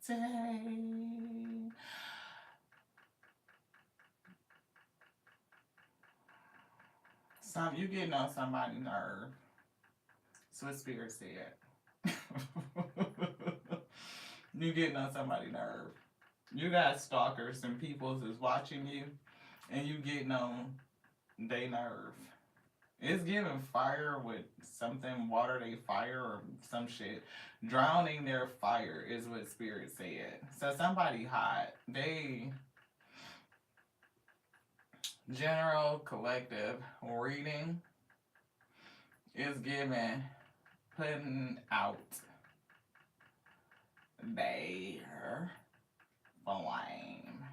day. You getting on somebody's nerve. That's what Spirit said. You getting on somebody's nerve. You got stalkers and peoples is watching you, and you getting on they nerve. It's giving fire with something, water they fire or some shit. Drowning their fire is what Spirit said. So somebody hot. They general collective reading is giving putting out their flame.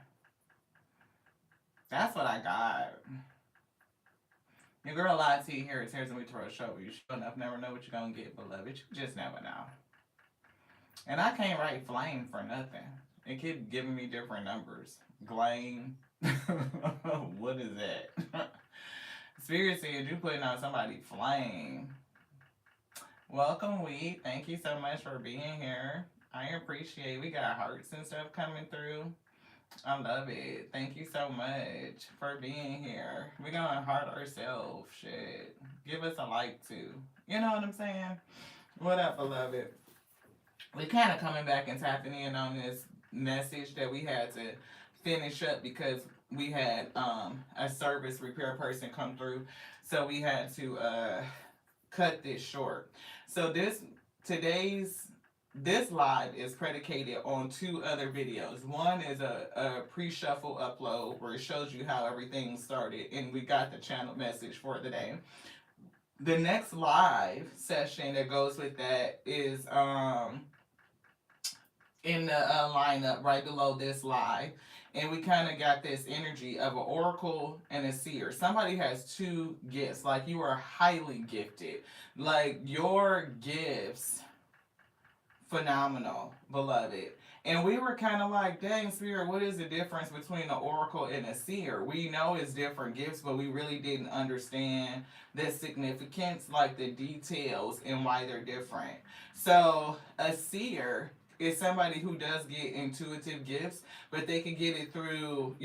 That's what I got. Your girl lied to you here. It's Tears and We Tarot Show. You sure enough never know what you're gonna get, beloved. You just never know. And I can't write flame for nothing. It keep giving me different numbers. Glame. What is that? Spirit said you putting out somebody flame. Welcome, Weed. Thank you so much for being here. I appreciate it. We got hearts and stuff coming through. I love it. Thank you so much for being here. We're gonna heart ourselves. Shit. Give us a like too. You know what I'm saying? What up, beloved? We kind of coming back and tapping in on this message that we had to finish up because we had a service repair person come through, so we had to cut this short. So this live is predicated on two other videos. One is a pre-shuffle upload where it shows you how everything started, and we got the channel message for today. The next live session that goes with that is in the lineup right below this live. And we kind of got this energy of an oracle and a seer. Somebody has two gifts. Like, you are highly gifted. Like, your gifts, phenomenal, beloved. And we were kind of like, dang, Spirit, what is the difference between an oracle and a seer? We know it's different gifts, but we really didn't understand the significance, like the details and why they're different. So, a seer is somebody who does get intuitive gifts, but they can get it through,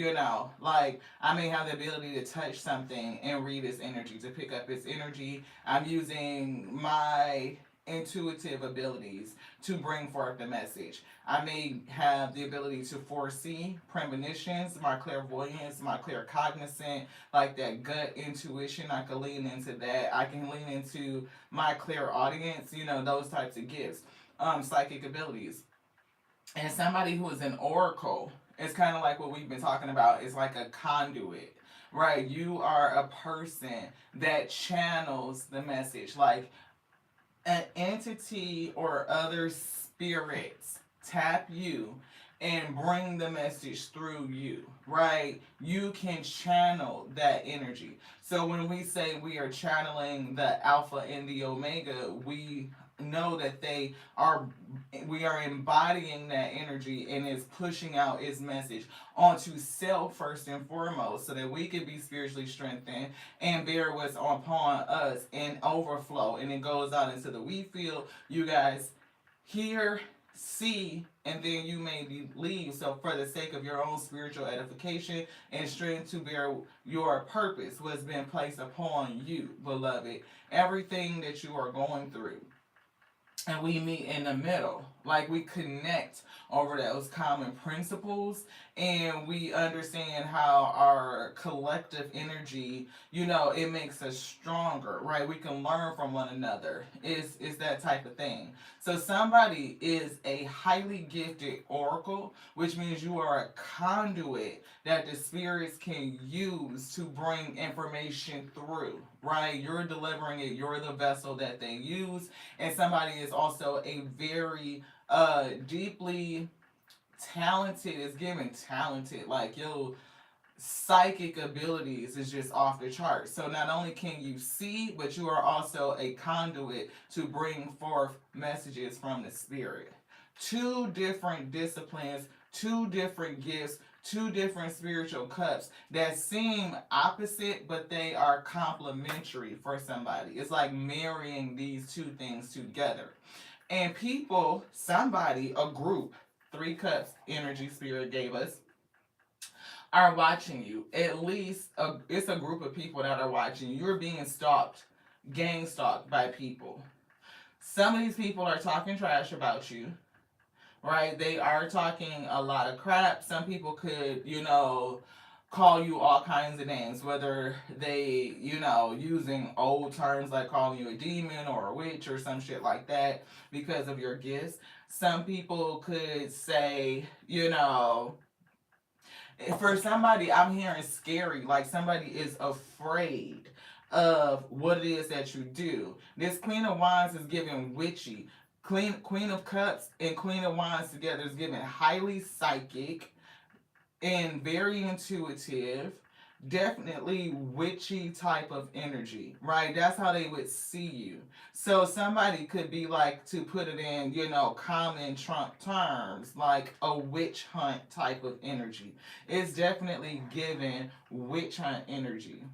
like, I may have the ability to touch something and read its energy, to pick up its energy. I'm using my intuitive abilities to bring forth the message. I may have the ability to foresee premonitions, my clairvoyance, my claircognizant, like that gut intuition. I can lean into that. I can lean into my clairaudience, those types of gifts. Psychic abilities. And somebody who is an oracle, it's kind of like what we've been talking about, is like a conduit, right? You are a person that channels the message. Like, an entity or other spirits tap you and bring the message through you, right? You can channel that energy. So when we say we are channeling the Alpha and the Omega, we know that we are embodying that energy, and it's pushing out its message onto self first and foremost, so that we can be spiritually strengthened and bear what's upon us and overflow, and it goes out into the we feel. You guys hear, see, and then you may leave. So for the sake of your own spiritual edification and strength to bear your purpose was been placed upon you, beloved, everything that you are going through, and we meet in the middle. Like, we connect over those common principles, and we understand how our collective energy, it makes us stronger, right? We can learn from one another. It's that type of thing. So somebody is a highly gifted oracle, which means you are a conduit that the spirits can use to bring information through, right? You're delivering it. You're the vessel that they use. And somebody is also a very deeply talented, is given talented, like, your psychic abilities is just off the charts. So not only can you see, but you are also a conduit to bring forth messages from the spirit. Two different disciplines, two different gifts, two different spiritual cups that seem opposite, but they are complementary for somebody. It's like marrying these two things together. And people, somebody, a group, Three Cups energy spirit gave us, are watching you. At least it's a group of people that are watching you. You're being stalked, gang stalked by people. Some of these people are talking trash about you, right? They are talking a lot of crap. Some people could, call you all kinds of names, whether they, using old terms like calling you a demon or a witch or some shit like that because of your gifts. Some people could say, for somebody, I'm hearing scary, like somebody is afraid of what it is that you do. This Queen of Wands is giving witchy. Queen of Cups and Queen of Wands together is giving highly psychic and very intuitive, definitely witchy type of energy, right? That's how they would see you. So somebody could be like, to put it in, common Trump terms, like a witch hunt type of energy. It's definitely given witch hunt energy.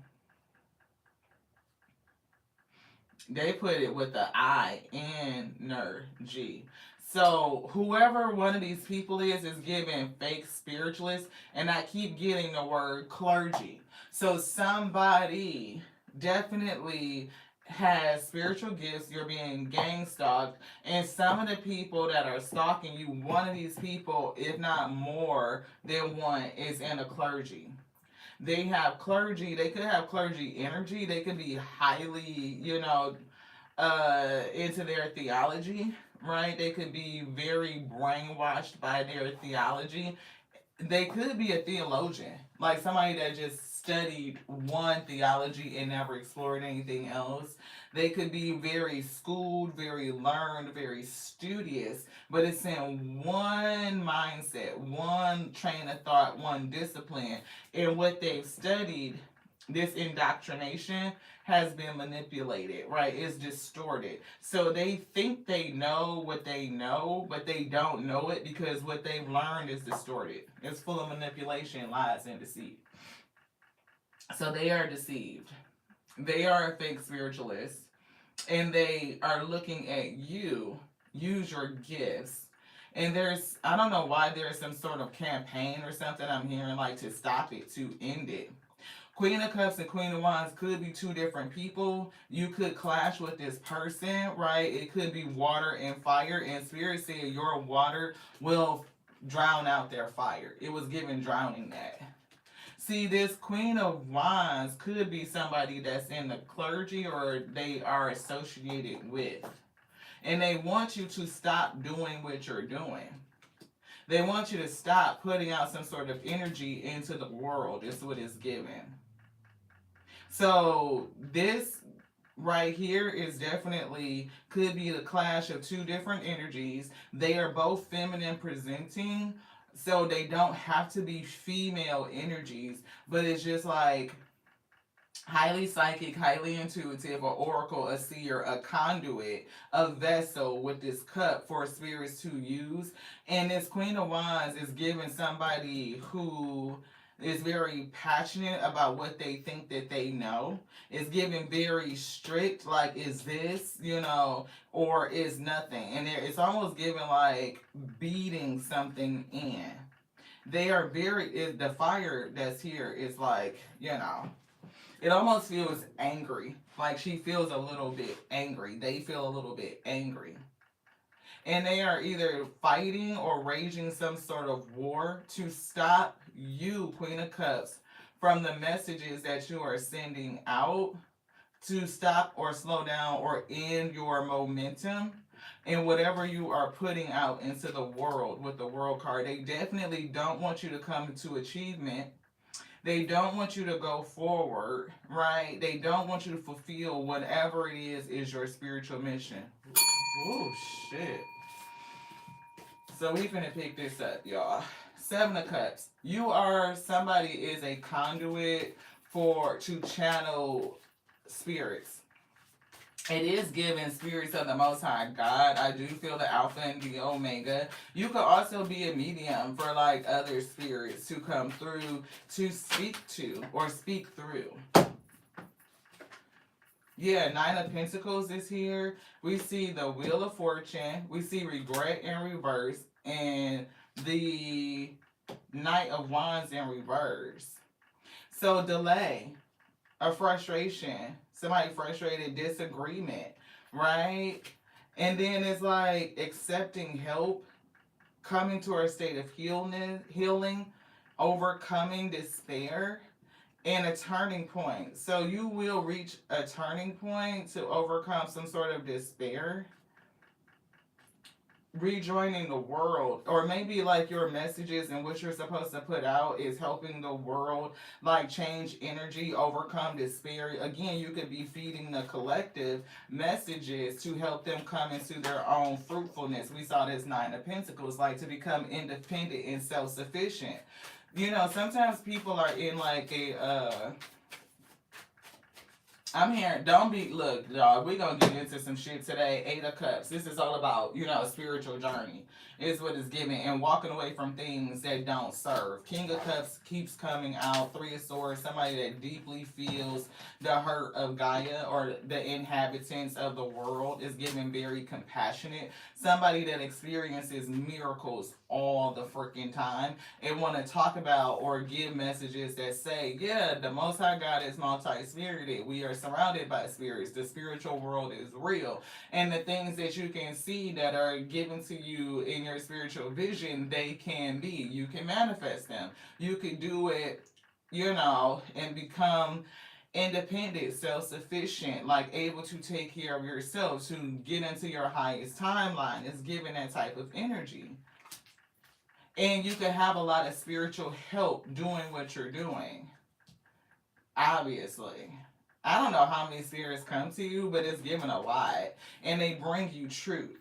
They put it with the I, energy. So whoever one of these people is giving fake spiritualists, and I keep getting the word clergy. So somebody definitely has spiritual gifts. You're being gang stalked, and some of the people that are stalking you, one of these people, if not more than one, is in a clergy. They have clergy. They could have clergy energy. They could be highly, into their theology, right? They could be very brainwashed by their theology. They could be a theologian, like somebody that just studied one theology and never explored anything else. They could be very schooled, very learned, very studious, but it's in one mindset, one train of thought, one discipline. And what they've studied, this indoctrination, has been manipulated, right? It's distorted. So they think they know what they know, but they don't know it because what they've learned is distorted. It's full of manipulation, lies, and deceit. So they are deceived. They are a fake spiritualist, and they are looking at you use your gifts. And I don't know why there's some sort of campaign or something I'm hearing, like to stop it, to end it. Queen of Cups and Queen of Wands could be two different people. You could clash with this person, right? It could be water and fire, and Spirit said your water will drown out their fire. It was given drowning that. See, this Queen of Wands could be somebody that's in the clergy or they are associated with. And they want you to stop doing what you're doing. They want you to stop putting out some sort of energy into the world. Is what it's given. So this right here is definitely could be the clash of two different energies. They are both feminine presenting, so they don't have to be female energies, but it's just like highly psychic, highly intuitive, a oracle, a seer, a conduit, a vessel with this cup for spirits to use. And this Queen of Wands is giving somebody who is very passionate about what they think that they know. It's giving very strict, like, is this, or is nothing. And it's almost giving like beating something in. They are the fire that's here is like, it almost feels angry. Like she feels a little bit angry. They feel a little bit angry. And they are either fighting or raging some sort of war to stop you, Queen of Cups, from the messages that you are sending out, to stop or slow down or end your momentum in whatever you are putting out into the world with the World card. They definitely don't want you to come to achievement. They don't want you to go forward, right? They don't want you to fulfill whatever it is your spiritual mission. Oh, shit. So we finna pick this up, y'all. Seven of Cups. You are, somebody is a conduit to channel spirits. It is given spirits of the Most High God. I do feel the Alpha and the Omega. You could also be a medium for like other spirits to come through to speak to or speak through. Yeah, Nine of Pentacles is here. We see the Wheel of Fortune. We see regret in reverse and the Knight of Wands in reverse. So delay, a frustration, somebody frustrated, disagreement, right? And then it's like accepting help, coming to a state of healing, overcoming despair, and a turning point. So you will reach a turning point to overcome some sort of despair, rejoining the world, or maybe like your messages and what you're supposed to put out is helping the world like change energy, overcome despair. Again, you could be feeding the collective messages to help them come into their own fruitfulness. We saw this Nine of Pentacles, like to become independent and self-sufficient. You know, sometimes people are in like a I'm hearing, don't be, look, dog, we're going to get into some shit today. Eight of Cups. This is all about, you know, a spiritual journey is what it's giving, and walking away from things that don't serve. King of Cups keeps coming out. Three of Swords, somebody that deeply feels the hurt of Gaia or the inhabitants of the world, is giving very compassionate. Somebody that experiences miracles all the freaking time and want to talk about or give messages that say, yeah, the Most High God is multi-spirited. We are surrounded by spirits. The spiritual world is real. And the things that you can see that are given to you in your spiritual vision, they can be. You can manifest them. You can do it, you know, and become independent, self-sufficient, like able to take care of yourself, to get into your highest timeline. Is given that type of energy. And you can have a lot of spiritual help doing what you're doing. Obviously. I don't know how many spirits come to you, but it's given a lot. And they bring you truth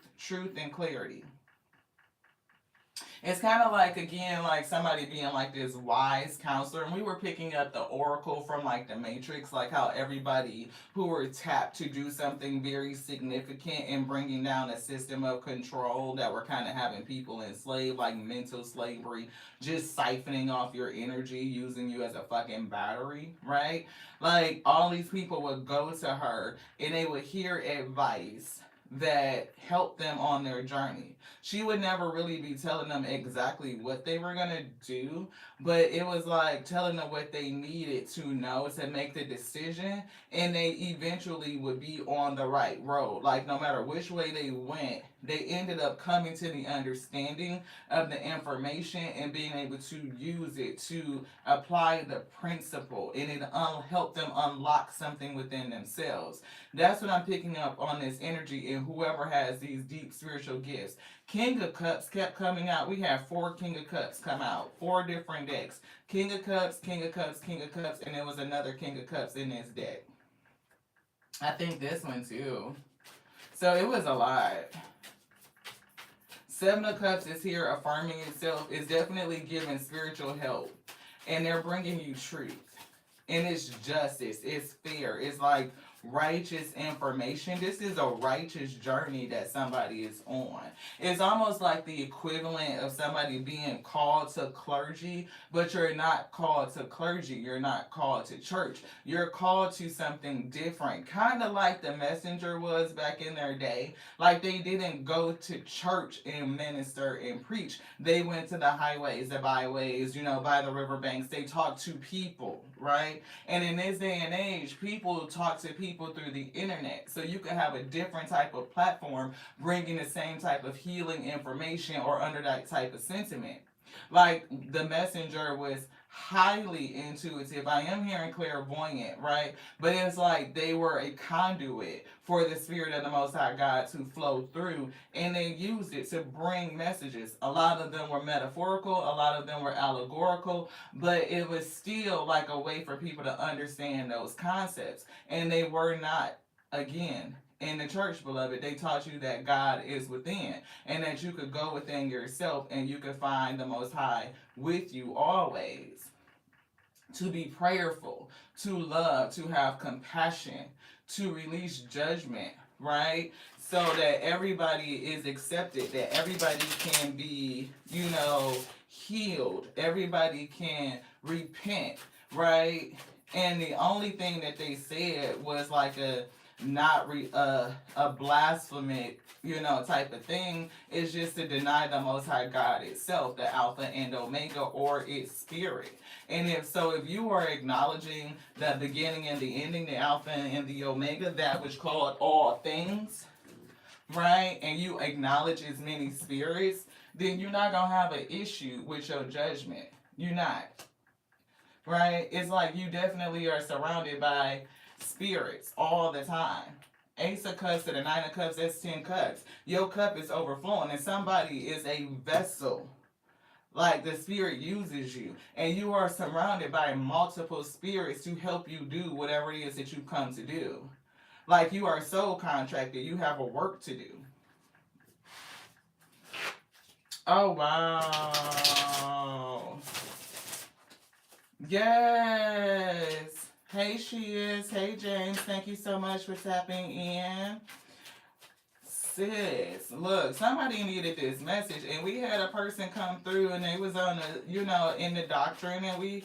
and clarity. It's kind of like, again, like somebody being like this wise counselor. And we were picking up the oracle from like the Matrix, like how everybody who were tapped to do something very significant and bringing down a system of control that were kind of having people enslaved, like mental slavery, just siphoning off your energy, using you as a fucking battery, right? Like all these people would go to her and they would hear advice that helped them on their journey. She would never really be telling them exactly what they were going to do, but it was like telling them what they needed to know to make the decision, and they eventually would be on the right road. Like no matter which way they went, they ended up coming to the understanding of the information and being able to use it to apply the principle, and it helped them unlock something within themselves. That's what I'm picking up on this energy in whoever has these deep spiritual gifts. King of Cups kept coming out. We have 4 King of Cups come out. 4 different decks. King of Cups, King of Cups, King of Cups, and there was another King of Cups in this deck. I think this one too. So it was a lot. 7 of Cups is here affirming itself. It's definitely giving spiritual help. And they're bringing you truth. And it's justice. It's fair. It's like righteous information. This is a righteous journey that somebody is on. It's almost like the equivalent of somebody being called to clergy, but you're not called to clergy. You're not called to church. You're called to something different. Kind of like the messenger was back in their day. Like they didn't go to church and minister and preach. They went to the highways, the byways, you know, by the riverbanks. They talked to people, right? And in this day and age, people talk to people through the internet. So you can have a different type of platform bringing the same type of healing information or under that type of sentiment. Like the messenger was highly intuitive. I am hearing clairvoyant, right? But it's like they were a conduit for the spirit of the Most High God to flow through, and they used it to bring messages. A lot of them were metaphorical, a lot of them were allegorical, but it was still like a way for people to understand those concepts. And they were not, again, in the church, beloved, they taught you that God is within and that you could go within yourself and you could find the Most High with you always. To be prayerful, to love, to have compassion, to release judgment, right? So that everybody is accepted, that everybody can be, you know, healed, everybody can repent, right? And the only thing that they said was like not a blasphemic, type of thing. It's just to deny the Most High God itself, the Alpha and Omega, or its spirit. And if so, if you are acknowledging the beginning and the ending, the Alpha and the Omega, that which called all things, right? And you acknowledge as many spirits, then you're not gonna have an issue with your judgment. You're not, right? It's like you definitely are surrounded by spirits all the time. Ace of Cups to the Nine of Cups, that's 10 cups. Your cup is overflowing, and somebody is a vessel. Like the spirit uses you, and you are surrounded by multiple spirits to help you do whatever it is that you come to do. Like you are soul contracted, you have a work to do. Oh, wow. Yes. Hey, she is. Hey, James. Thank you so much for tapping in. Sis, look, somebody needed this message, and we had a person come through, and they was on the, in the doctrine, and we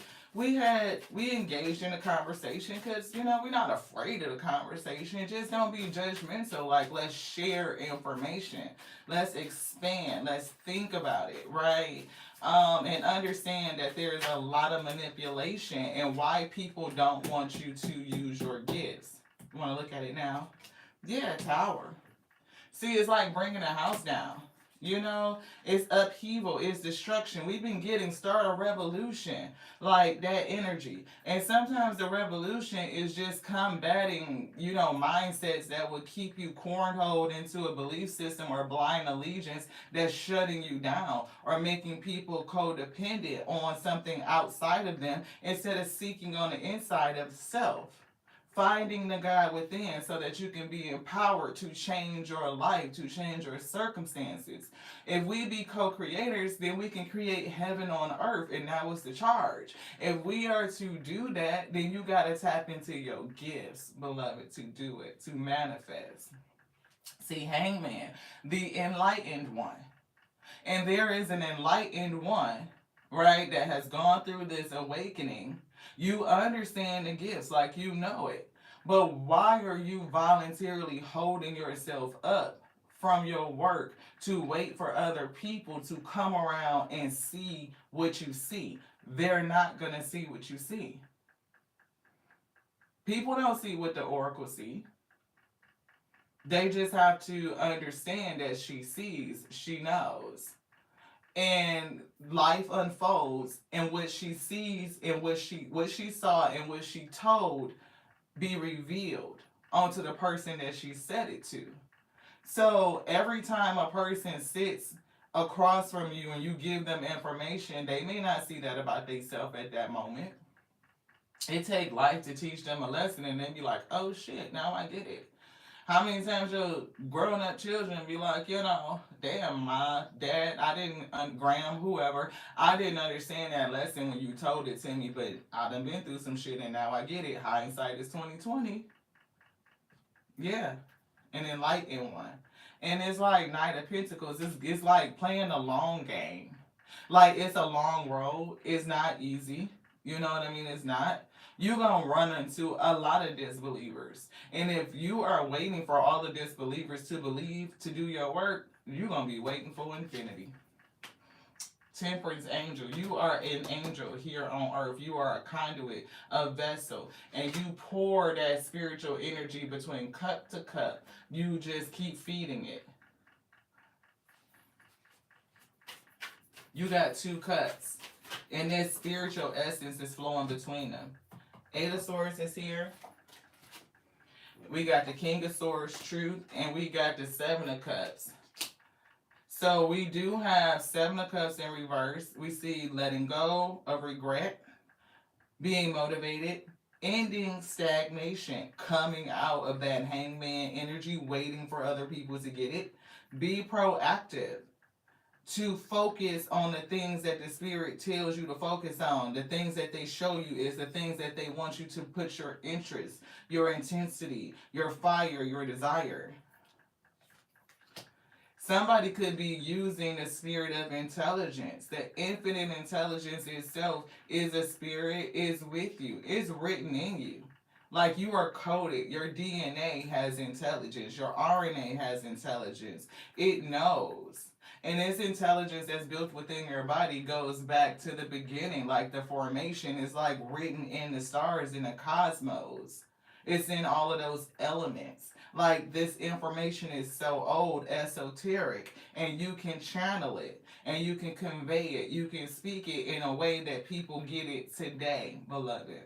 engaged in a conversation because we're not afraid of the conversation. Just don't be judgmental. Like, let's share information, let's expand, let's think about it, right? And understand that there's a lot of manipulation and why people don't want you to use your gifts. You want to look at it now? Yeah, Tower. See, it's like bringing a house down. It's upheaval, it's destruction. We've been getting start a revolution, like that energy. And sometimes the revolution is just combating, mindsets that would keep you cornholed into a belief system or blind allegiance that's shutting you down or making people codependent on something outside of them instead of seeking on the inside of self, finding the God within so that you can be empowered to change your life, to change your circumstances. If we be co-creators, then we can create heaven on earth, and that was the charge. If we are to do that, then you got to tap into your gifts, beloved, to do it, to manifest. See, Hangman, the enlightened one. And there is an enlightened one, right, that has gone through this awakening. You understand the gifts, like you know it. But why are you voluntarily holding yourself up from your work to wait for other people to come around and see what you see? They're not going to see what you see. People don't see what the oracle see. They just have to understand that she sees, she knows. And life unfolds, and what she sees and what she saw and what she told be revealed onto the person that she said it to. So every time a person sits across from you and you give them information, they may not see that about themselves at that moment. It take life to teach them a lesson, and then be like, oh shit, now I get it. How many times your grown up children be like, damn, my dad, I didn't, Graham, whoever, I didn't understand that lesson when you told it to me, but I done been through some shit and now I get it. Hindsight is 2020. Yeah, an enlightened one. And it's like Knight of Pentacles. It's like playing a long game. Like, it's a long road. It's not easy. You know what I mean? It's not. You're going to run into a lot of disbelievers. And if you are waiting for all the disbelievers to believe to do your work, you're going to be waiting for infinity. Temperance angel, you are an angel here on earth. You are a conduit, a vessel, and you pour that spiritual energy between cup to cup. You just keep feeding it. You got 2 cups, and this spiritual essence is flowing between them. 8 of Swords is here. We got the King of Swords, Truth, and we got the 7 of Cups. So we do have 7 of Cups in reverse. We see letting go of regret, being motivated, ending stagnation, coming out of that hangman energy, waiting for other people to get it. Be proactive. To focus on the things that the spirit tells you to focus on. The things that they show you is the things that they want you to put your interest, your intensity, your fire, your desire. Somebody could be using the spirit of intelligence. The infinite intelligence itself is a spirit, is with you. It's written in you. Like you are coded. Your DNA has intelligence. Your RNA has intelligence. It knows. And this intelligence that's built within your body goes back to the beginning. Like the formation is like written in the stars in the cosmos. It's in all of those elements. Like this information is so old, esoteric, and you can channel it and you can convey it. You can speak it in a way that people get it today, beloved.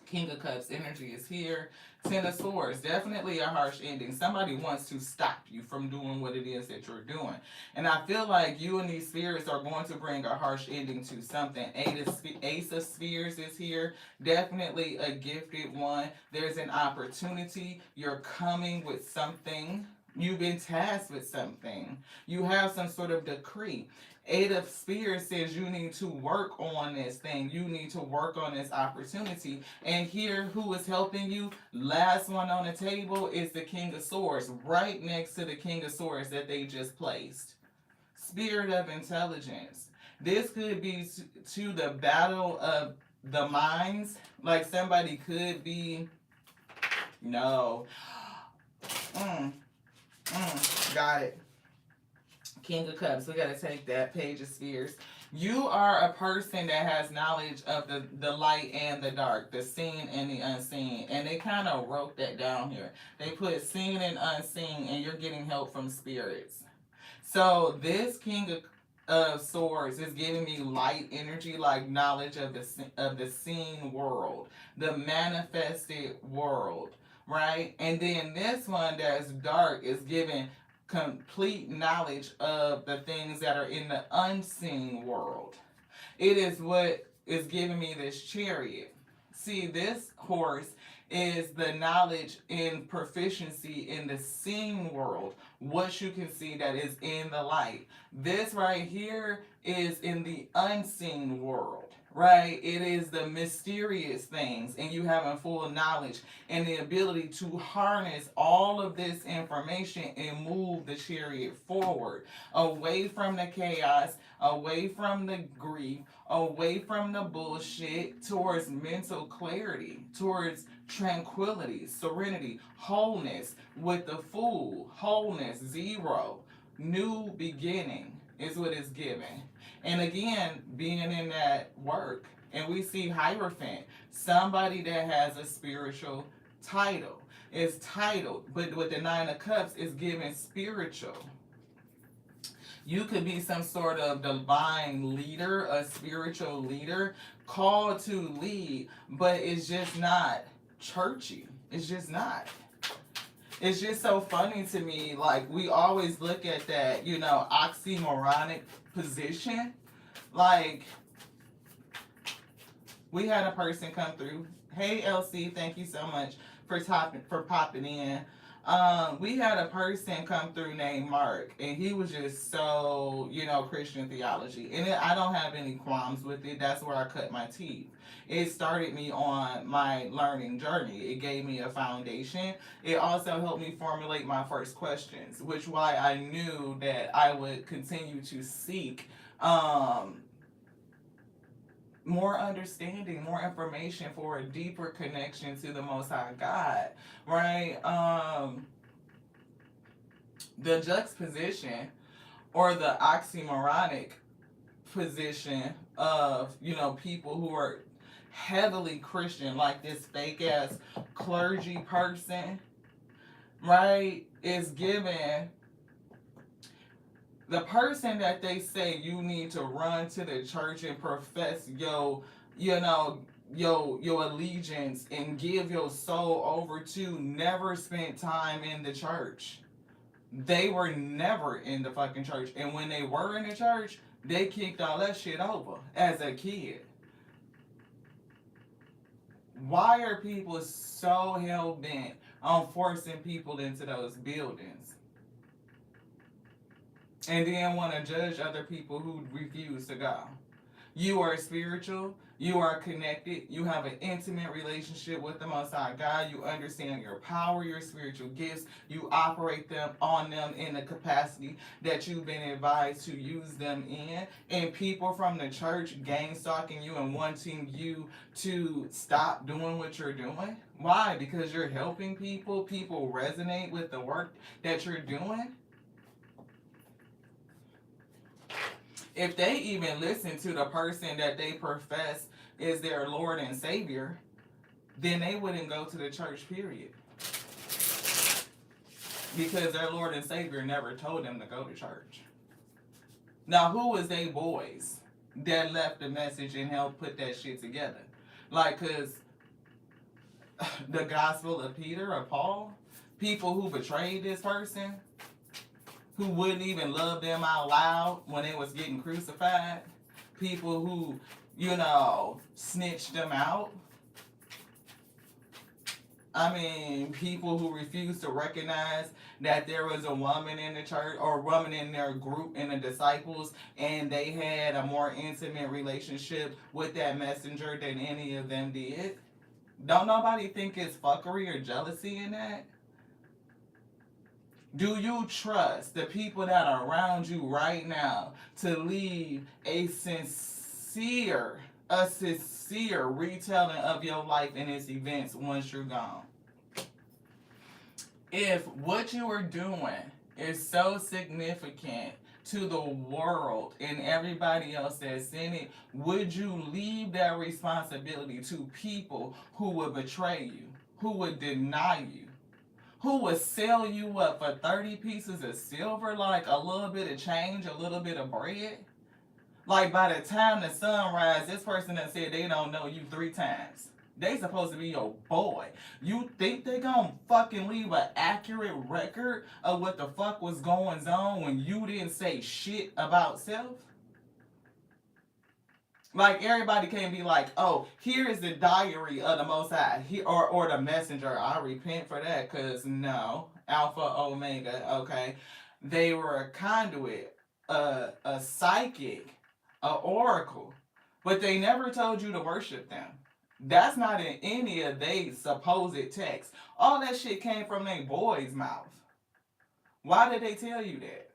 King of Cups energy is here. Ten of Swords, definitely a harsh ending. Somebody wants to stop you from doing what it is that you're doing. And I feel like you and these spirits are going to bring a harsh ending to something. Ace of Spheres is here. Definitely a gifted one. There's an opportunity. You're coming with something. You've been tasked with something. You have some sort of decree. Eight of Spears says you need to work on this thing. You need to work on this opportunity. And here, who is helping you? Last one on the table is the King of Swords, right next to the King of Swords that they just placed. Spirit of intelligence. This could be to the battle of the minds. Like somebody could be. No. Got it. King of Cups. We got to take that. Page of Spheres. You are a person that has knowledge of the light and the dark, the seen and the unseen. And they kind of wrote that down here. They put seen and unseen, and you're getting help from spirits. So this King of Swords is giving me light energy, like knowledge of the seen world, the manifested world, right? And then this one that's dark is giving complete knowledge of the things that are in the unseen world. It is what is giving me this Chariot. See, this horse is the knowledge and proficiency in the seen world, what you can see that is in the light. This right here is in the unseen world, right? It is the mysterious things, and you having full knowledge and the ability to harness all of this information and move the Chariot forward, away from the chaos, away from the grief, away from the bullshit, towards mental clarity, towards tranquility, serenity, wholeness. With the Fool, wholeness, zero, new beginning is what it's giving. And again, being in that work, and we see Hierophant, somebody that has a spiritual title. Is titled, but with the Nine of Cups is given spiritual. You could be some sort of divine leader, a spiritual leader, called to lead, but it's just not churchy. It's just not. It's just so funny to me. Like, we always look at that, oxymoronic position. Like, we had a person come through. Hey, LC, thank you so much for popping in. We had a person come through named Mark, and he was just so, Christian theology. And I don't have any qualms with it. That's where I cut my teeth. It started me on my learning journey. It gave me a foundation. It also helped me formulate my first questions, which why I knew that I would continue to seek more understanding, more information for a deeper connection to the Most High God, right? The juxtaposition or the oxymoronic position of, people who are heavily Christian, like this fake ass clergy person, right, is given the person that they say you need to run to the church and profess your allegiance and give your soul over to never spent time in the church. They were never in the fucking church. And when they were in the church, they kicked all that shit over as a kid. Why are people so hell-bent on forcing people into those buildings? And then want to judge other people who refuse to go. You are spiritual. You are connected. You have an intimate relationship with the Most High God. You understand your power, your spiritual gifts. You operate them on them in the capacity that you've been advised to use them in. And people from the church gang stalking you and wanting you to stop doing what you're doing. Why? Because you're helping people. People resonate with the work that you're doing. If they even listen to the person that they profess is their Lord and Savior, then they wouldn't go to the church, period. Because their Lord and Savior never told them to go to church. Now, who was they boys that left the message and helped put that shit together? Like, because the gospel of Peter or Paul, people who betrayed this person, who wouldn't even love them out loud when they was getting crucified, people who, snitched them out. I mean, people who refused to recognize that there was a woman in the church or a woman in their group in the disciples, and they had a more intimate relationship with that messenger than any of them did. Don't nobody think it's fuckery or jealousy in that? Do you trust the people that are around you right now to leave a sincere retelling of your life and its events once you're gone? If what you are doing is so significant to the world and everybody else that's in it, would you leave that responsibility to people who would betray you, who would deny you, who would sell you up for 30 pieces of silver, like a little bit of change, a little bit of bread? Like, by the time the sun rises, this person that said they don't know you 3 times. They supposed to be your boy. You think they gonna fucking leave an accurate record of what the fuck was going on when you didn't say shit about self? Like, everybody can't be like, oh, here is the diary of the Most High, or the messenger. I repent for that, because no, Alpha, Omega, okay? They were a conduit, a psychic, a oracle, but they never told you to worship them. That's not in any of they supposed texts. All that shit came from their boy's mouth. Why did they tell you that?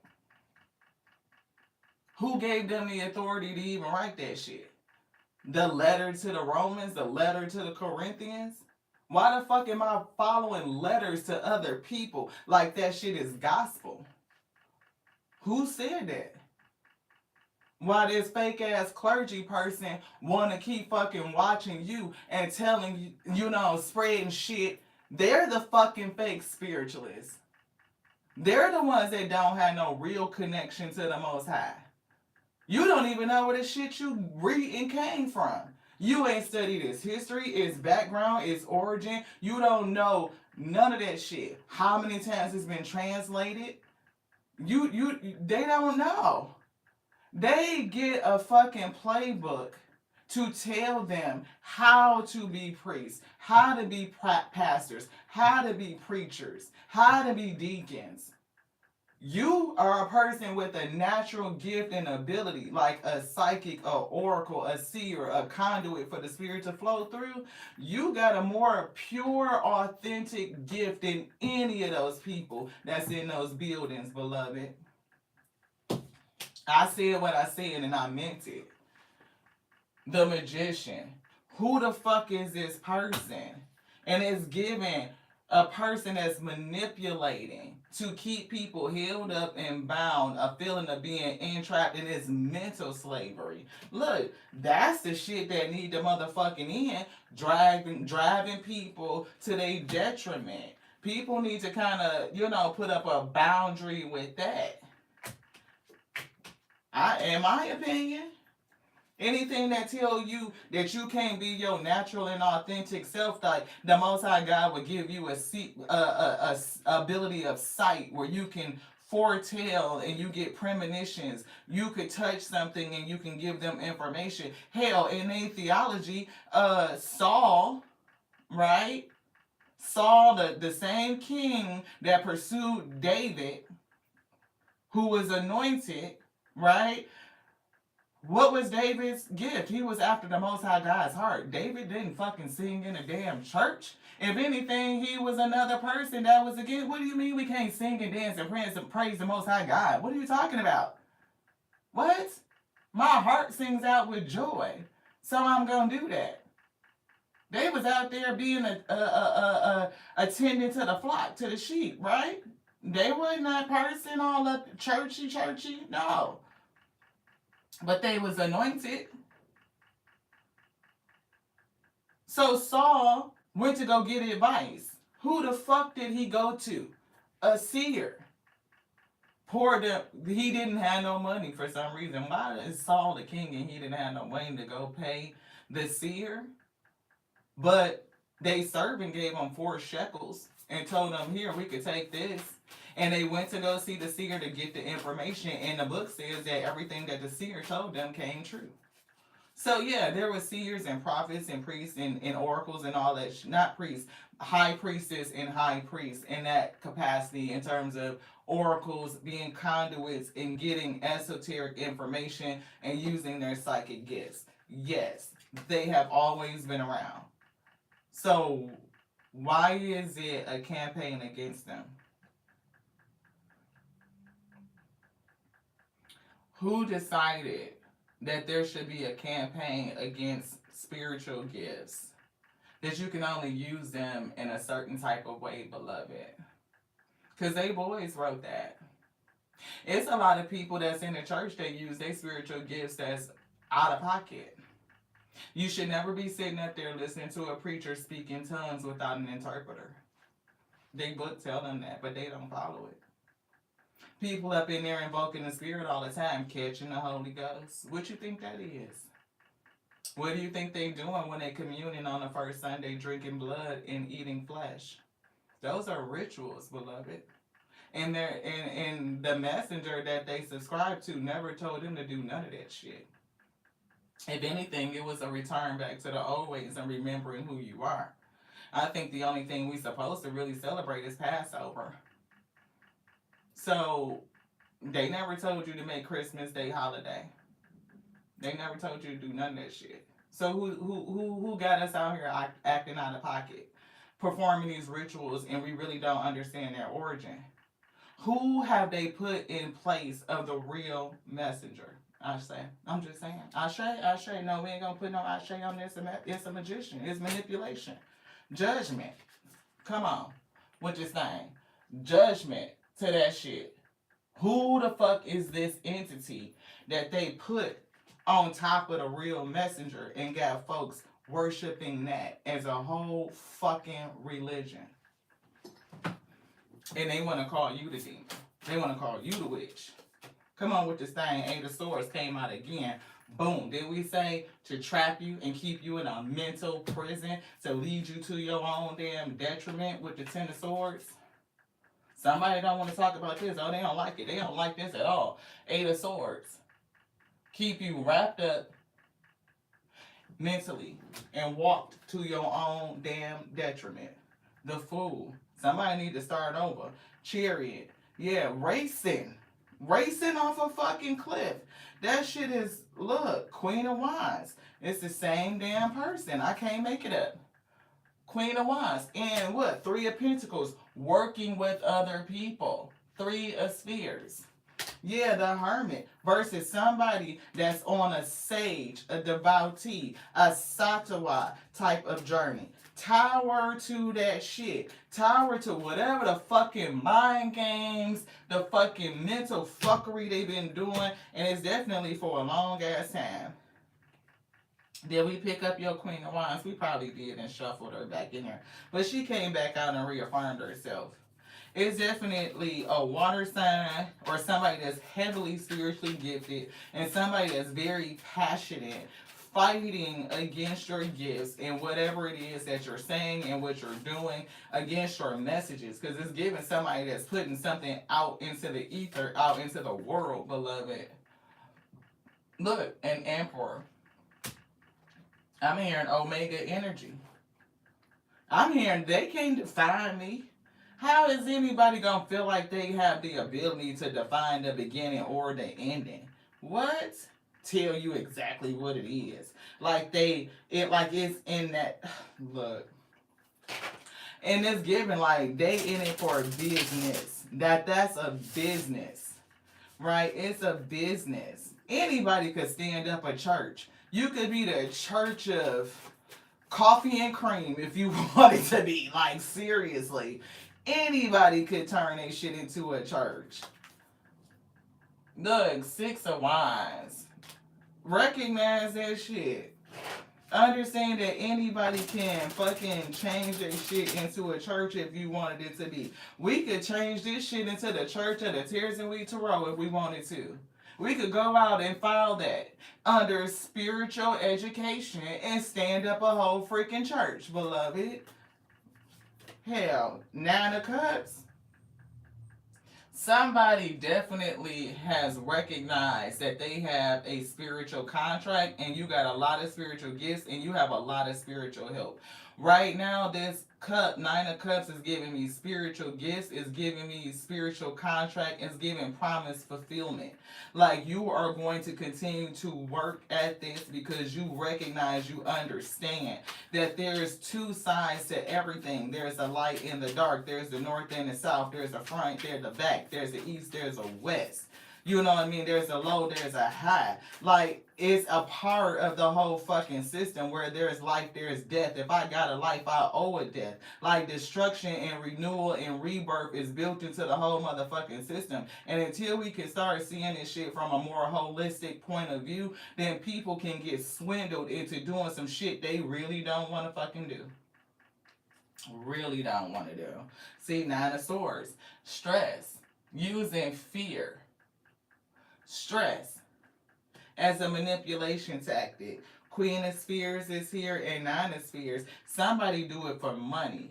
Who gave them the authority to even write that shit? The letter to the Romans, the letter to the Corinthians? Why the fuck am I following letters to other people like that shit is gospel? Who said that? Why this fake ass clergy person wanna keep fucking watching you and telling you, spreading shit? They're the fucking fake spiritualists. They're the ones that don't have no real connection to the Most High. You don't even know where the shit you reading came from. You ain't studied its history, its background, its origin. You don't know none of that shit. How many times it's been translated? They don't know. They get a fucking playbook to tell them how to be priests, how to be pastors, how to be preachers, how to be deacons. You are a person with a natural gift and ability, like a psychic, a oracle, a seer, a conduit for the spirit to flow through. You got a more pure, authentic gift than any of those people that's in those buildings, beloved. I said what I said and I meant it. The magician. Who the fuck is this person? And it's giving a person that's manipulating to keep people held up and bound, a feeling of being entrapped in this mental slavery. Look, that's the shit that need the motherfucking end, driving people to their detriment. People need to kind of, put up a boundary with that. In my opinion, anything that tell you that you can't be your natural and authentic self, like the Most High God would give you a ability of sight where you can foretell and you get premonitions. You could touch something and you can give them information. Hell, in a theology, Saul, right? Saul, the same king that pursued David, who was anointed, right? What was David's gift? He was after the Most High God's heart. David didn't fucking sing in a damn church. If anything, he was another person that was against. What do you mean we can't sing and dance and praise the Most High God? What are you talking about? What? My heart sings out with joy, so I'm gonna do that. They was out there being attending to the flock, to the sheep, right? They wasn't that person all up churchy, churchy. No, but they was anointed. So Saul went to go get advice. Who the fuck did he go to? A seer. Poor he didn't have no money for some reason. Why is Saul the king and he didn't have no money to go pay the seer? But they servant gave him 4 shekels and told him, here, we could take this. And they went to go see the seer to get the information. And the book says that everything that the seer told them came true. So yeah, there were seers and prophets and priests and oracles and all that. Not priests, high priestess and high priests in that capacity in terms of oracles being conduits and getting esoteric information and using their psychic gifts. Yes, they have always been around. So why is it a campaign against them? Who decided that there should be a campaign against spiritual gifts? That you can only use them in a certain type of way, beloved. Because they boys wrote that. It's a lot of people that's in the church that use their spiritual gifts that's out of pocket. You should never be sitting up there listening to a preacher speak in tongues without an interpreter. They book tell them that, but they don't follow it. People up in there invoking the Spirit all the time, catching the Holy Ghost. What you think that is? What do you think they doing when they communing on the first Sunday, drinking blood and eating flesh? Those are rituals, beloved. And the messenger that they subscribe to never told them to do none of that shit. If anything, it was a return back to the old ways and remembering who you are. I think the only thing we're supposed to really celebrate is Passover. So they never told you to make Christmas Day holiday. They never told you to do none of that shit. So who got us out here acting out of pocket, performing these rituals, and we really don't understand their origin? Who have they put in place of the real messenger? I say. I'm just saying. Ashe. No, we ain't gonna put no Ashe on this. It's a magician. It's manipulation. Judgment. Come on. With this thing. Judgment to that shit. Who the fuck is this entity that they put on top of the real messenger and got folks worshiping that as a whole fucking religion? And they want to call you the demon. They want to call you the witch. Come on with this thing. 8 of Swords came out again. Boom. Did we say to trap you and keep you in a mental prison to lead you to your own damn detriment with the 10 of Swords? Somebody don't want to talk about this. Oh, they don't like it. They don't like this at all. 8 of Swords. Keep you wrapped up mentally and walked to your own damn detriment. The Fool. Somebody need to start over. Chariot. Yeah, racing. Racing off a fucking cliff. That shit is, look, Queen of Wands. It's the same damn person. I can't make it up. Queen of Wands. And what? 3 of Pentacles. Working with other people. 3 of Spheres. Yeah, the Hermit versus somebody that's on a sage, a devotee, a Satawa type of journey. Tower to that shit. Tower to whatever the fucking mind games, the fucking mental fuckery they've been doing, and it's definitely for a long ass time. Did we pick up your Queen of Wands? We probably did and shuffled her back in there. But she came back out and reaffirmed herself. It's definitely a water sign or somebody that's heavily spiritually gifted and somebody that's very passionate, fighting against your gifts and whatever it is that you're saying and what you're doing against your messages. Because it's giving somebody that's putting something out into the ether, out into the world, beloved. Look, an Emperor. I'm hearing Omega energy. I'm hearing they can't define me. How is anybody going to feel like they have the ability to define the beginning or the ending? What? tell you exactly what it is. Like it's in that look. And it's given like they in it for a business. That's a business. Right? It's a business. Anybody could stand up a church. You could be the church of coffee and cream if you wanted to be. Like seriously. Anybody could turn their shit into a church. Look, 6 of Wands. Recognize that shit. Understand that anybody can fucking change their shit into a church if you wanted it to be. We could change this shit into the Church of the Tears and Wheat Tarot if we wanted to. We could go out and file that under spiritual education and stand up a whole freaking church, beloved. Hell, 9 of Cups. Somebody definitely has recognized that they have a spiritual contract and you got a lot of spiritual gifts and you have a lot of spiritual help. Right now, this cup, 9 of Cups, is giving me spiritual gifts, is giving me spiritual contract, is giving promise fulfillment. Like you are going to continue to work at this because you recognize, you understand that there's 2 sides to everything. There's a light and the dark. There's the north and the south. There's a front, there's the back. There's the east, there's a west. You know what I mean? There's a low, there's a high. Like, it's a part of the whole fucking system where there's life, there's death. If I got a life, I owe a death. Like, destruction and renewal and rebirth is built into the whole motherfucking system. And until we can start seeing this shit from a more holistic point of view, then people can get swindled into doing some shit they really don't want to fucking do. Really don't want to do. See, 9 of Swords. Stress. Using fear. Stress as a manipulation tactic. Queen of Spears is here and 9 of Spears. Somebody do it for money.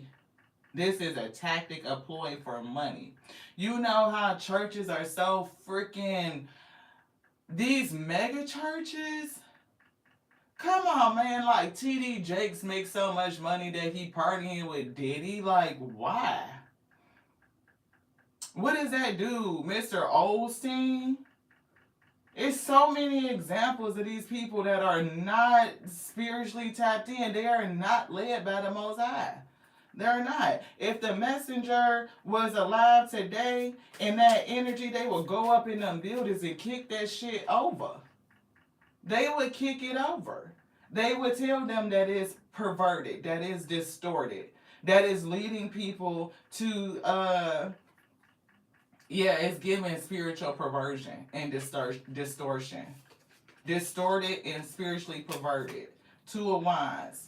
This is a tactic, a ploy for money. You know how churches are so freaking... These mega churches? Come on, man. Like, T.D. Jakes makes so much money that he partying with Diddy. Like, why? What does that do? Mr. Olstein? It's so many examples of these people that are not spiritually tapped in. They are not led by the Most High. They're not. If the messenger was alive today, in that energy, they would go up in them buildings and kick that shit over. They would kick it over. They would tell them that it's perverted, that it's distorted, that is leading people to yeah, it's giving spiritual perversion and distortion. Distorted and spiritually perverted. 2 of Wands.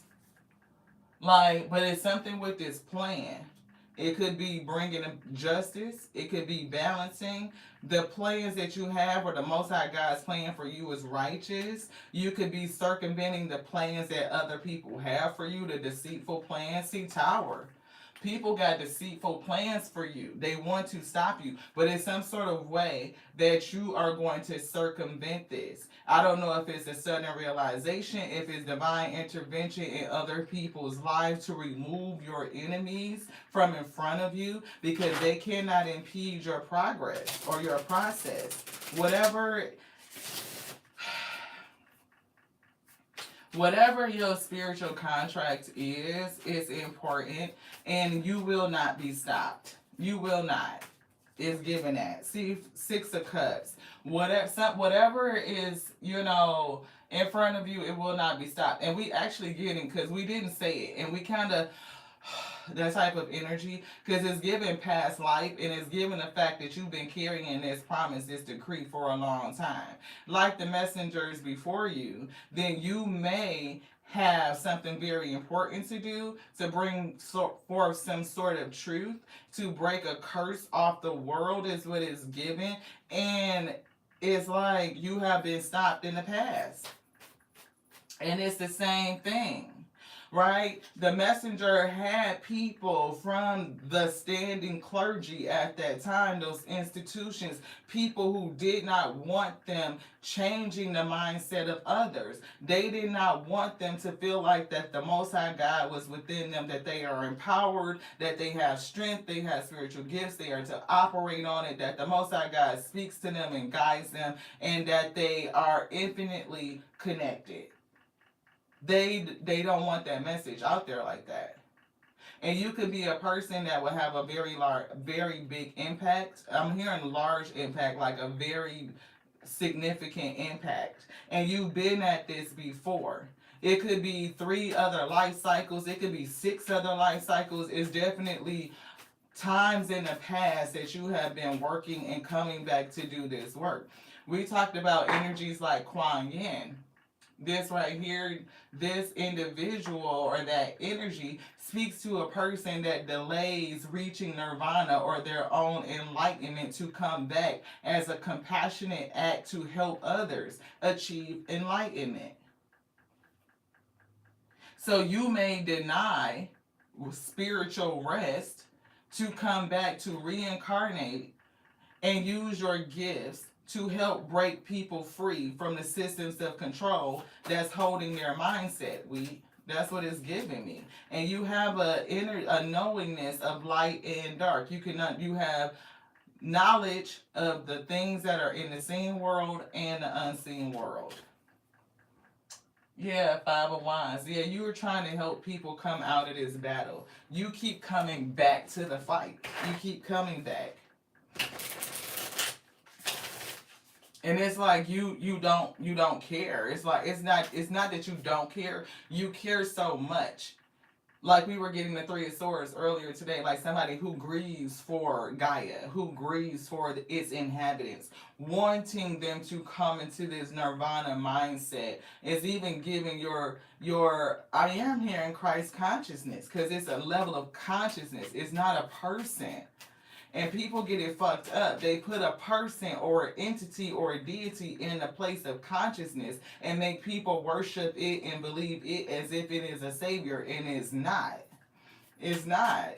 Like, but it's something with this plan. It could be bringing justice. It could be balancing. The plans that you have or the Most High God's plan for you is righteous. You could be circumventing the plans that other people have for you, the deceitful plans. See, Tower. People got deceitful plans for you. They want to stop you. But in some sort of way that you are going to circumvent this. I don't know if it's a sudden realization, if it's divine intervention in other people's lives to remove your enemies from in front of you because they cannot impede your progress or your process. Whatever your spiritual contract is important and you will not be stopped. You will not. Is given that. See, 6 of Cups. Whatever is, in front of you, it will not be stopped. And we actually getting, because we didn't say it, and we kind of, that type of energy, because it's given past life, and it's given the fact that you've been carrying this promise, this decree for a long time. Like the messengers before you, then you may have something very important to do to bring forth some sort of truth, to break a curse off the world is what is given. And it's like you have been stopped in the past. And it's the same thing. right? The messenger had people from the standing clergy at that time, those institutions, people who did not want them changing the mindset of others. They did not want them to feel like that the Most High God was within them, that they are empowered, that they have strength, they have spiritual gifts, they are to operate on it, that the Most High God speaks to them and guides them, and that they are infinitely connected. They don't want that message out there like that. And you could be a person that will have a very large, very big impact. I'm hearing large impact, like a very significant impact. And you've been at this before. It could be 3 other life cycles. It could be 6 other life cycles. It's definitely times in the past that you have been working and coming back to do this work. We talked about energies like Kuan Yin. This right here, this individual or that energy speaks to a person that delays reaching nirvana or their own enlightenment to come back as a compassionate act to help others achieve enlightenment. So you may deny spiritual rest to come back to reincarnate and use your gifts to help break people free from the systems of control that's holding their mindset. That's what it's giving me. And you have a knowingness of light and dark. You have knowledge of the things that are in the seen world and the unseen world. Yeah, 5 of Wands. Yeah, you were trying to help people come out of this battle. You keep coming back to the fight. You keep coming back. And it's like you don't care. It's like it's not that you don't care. You care so much. Like we were getting the 3 of Swords earlier today, like somebody who grieves for Gaia, who grieves for its inhabitants, wanting them to come into this nirvana mindset. Is even giving your I am here in Christ consciousness, because it's a level of consciousness. It's not a person. And people get it fucked up. They put a person or an entity or a deity in a place of consciousness and make people worship it and believe it as if it is a savior, and it's not. It's not.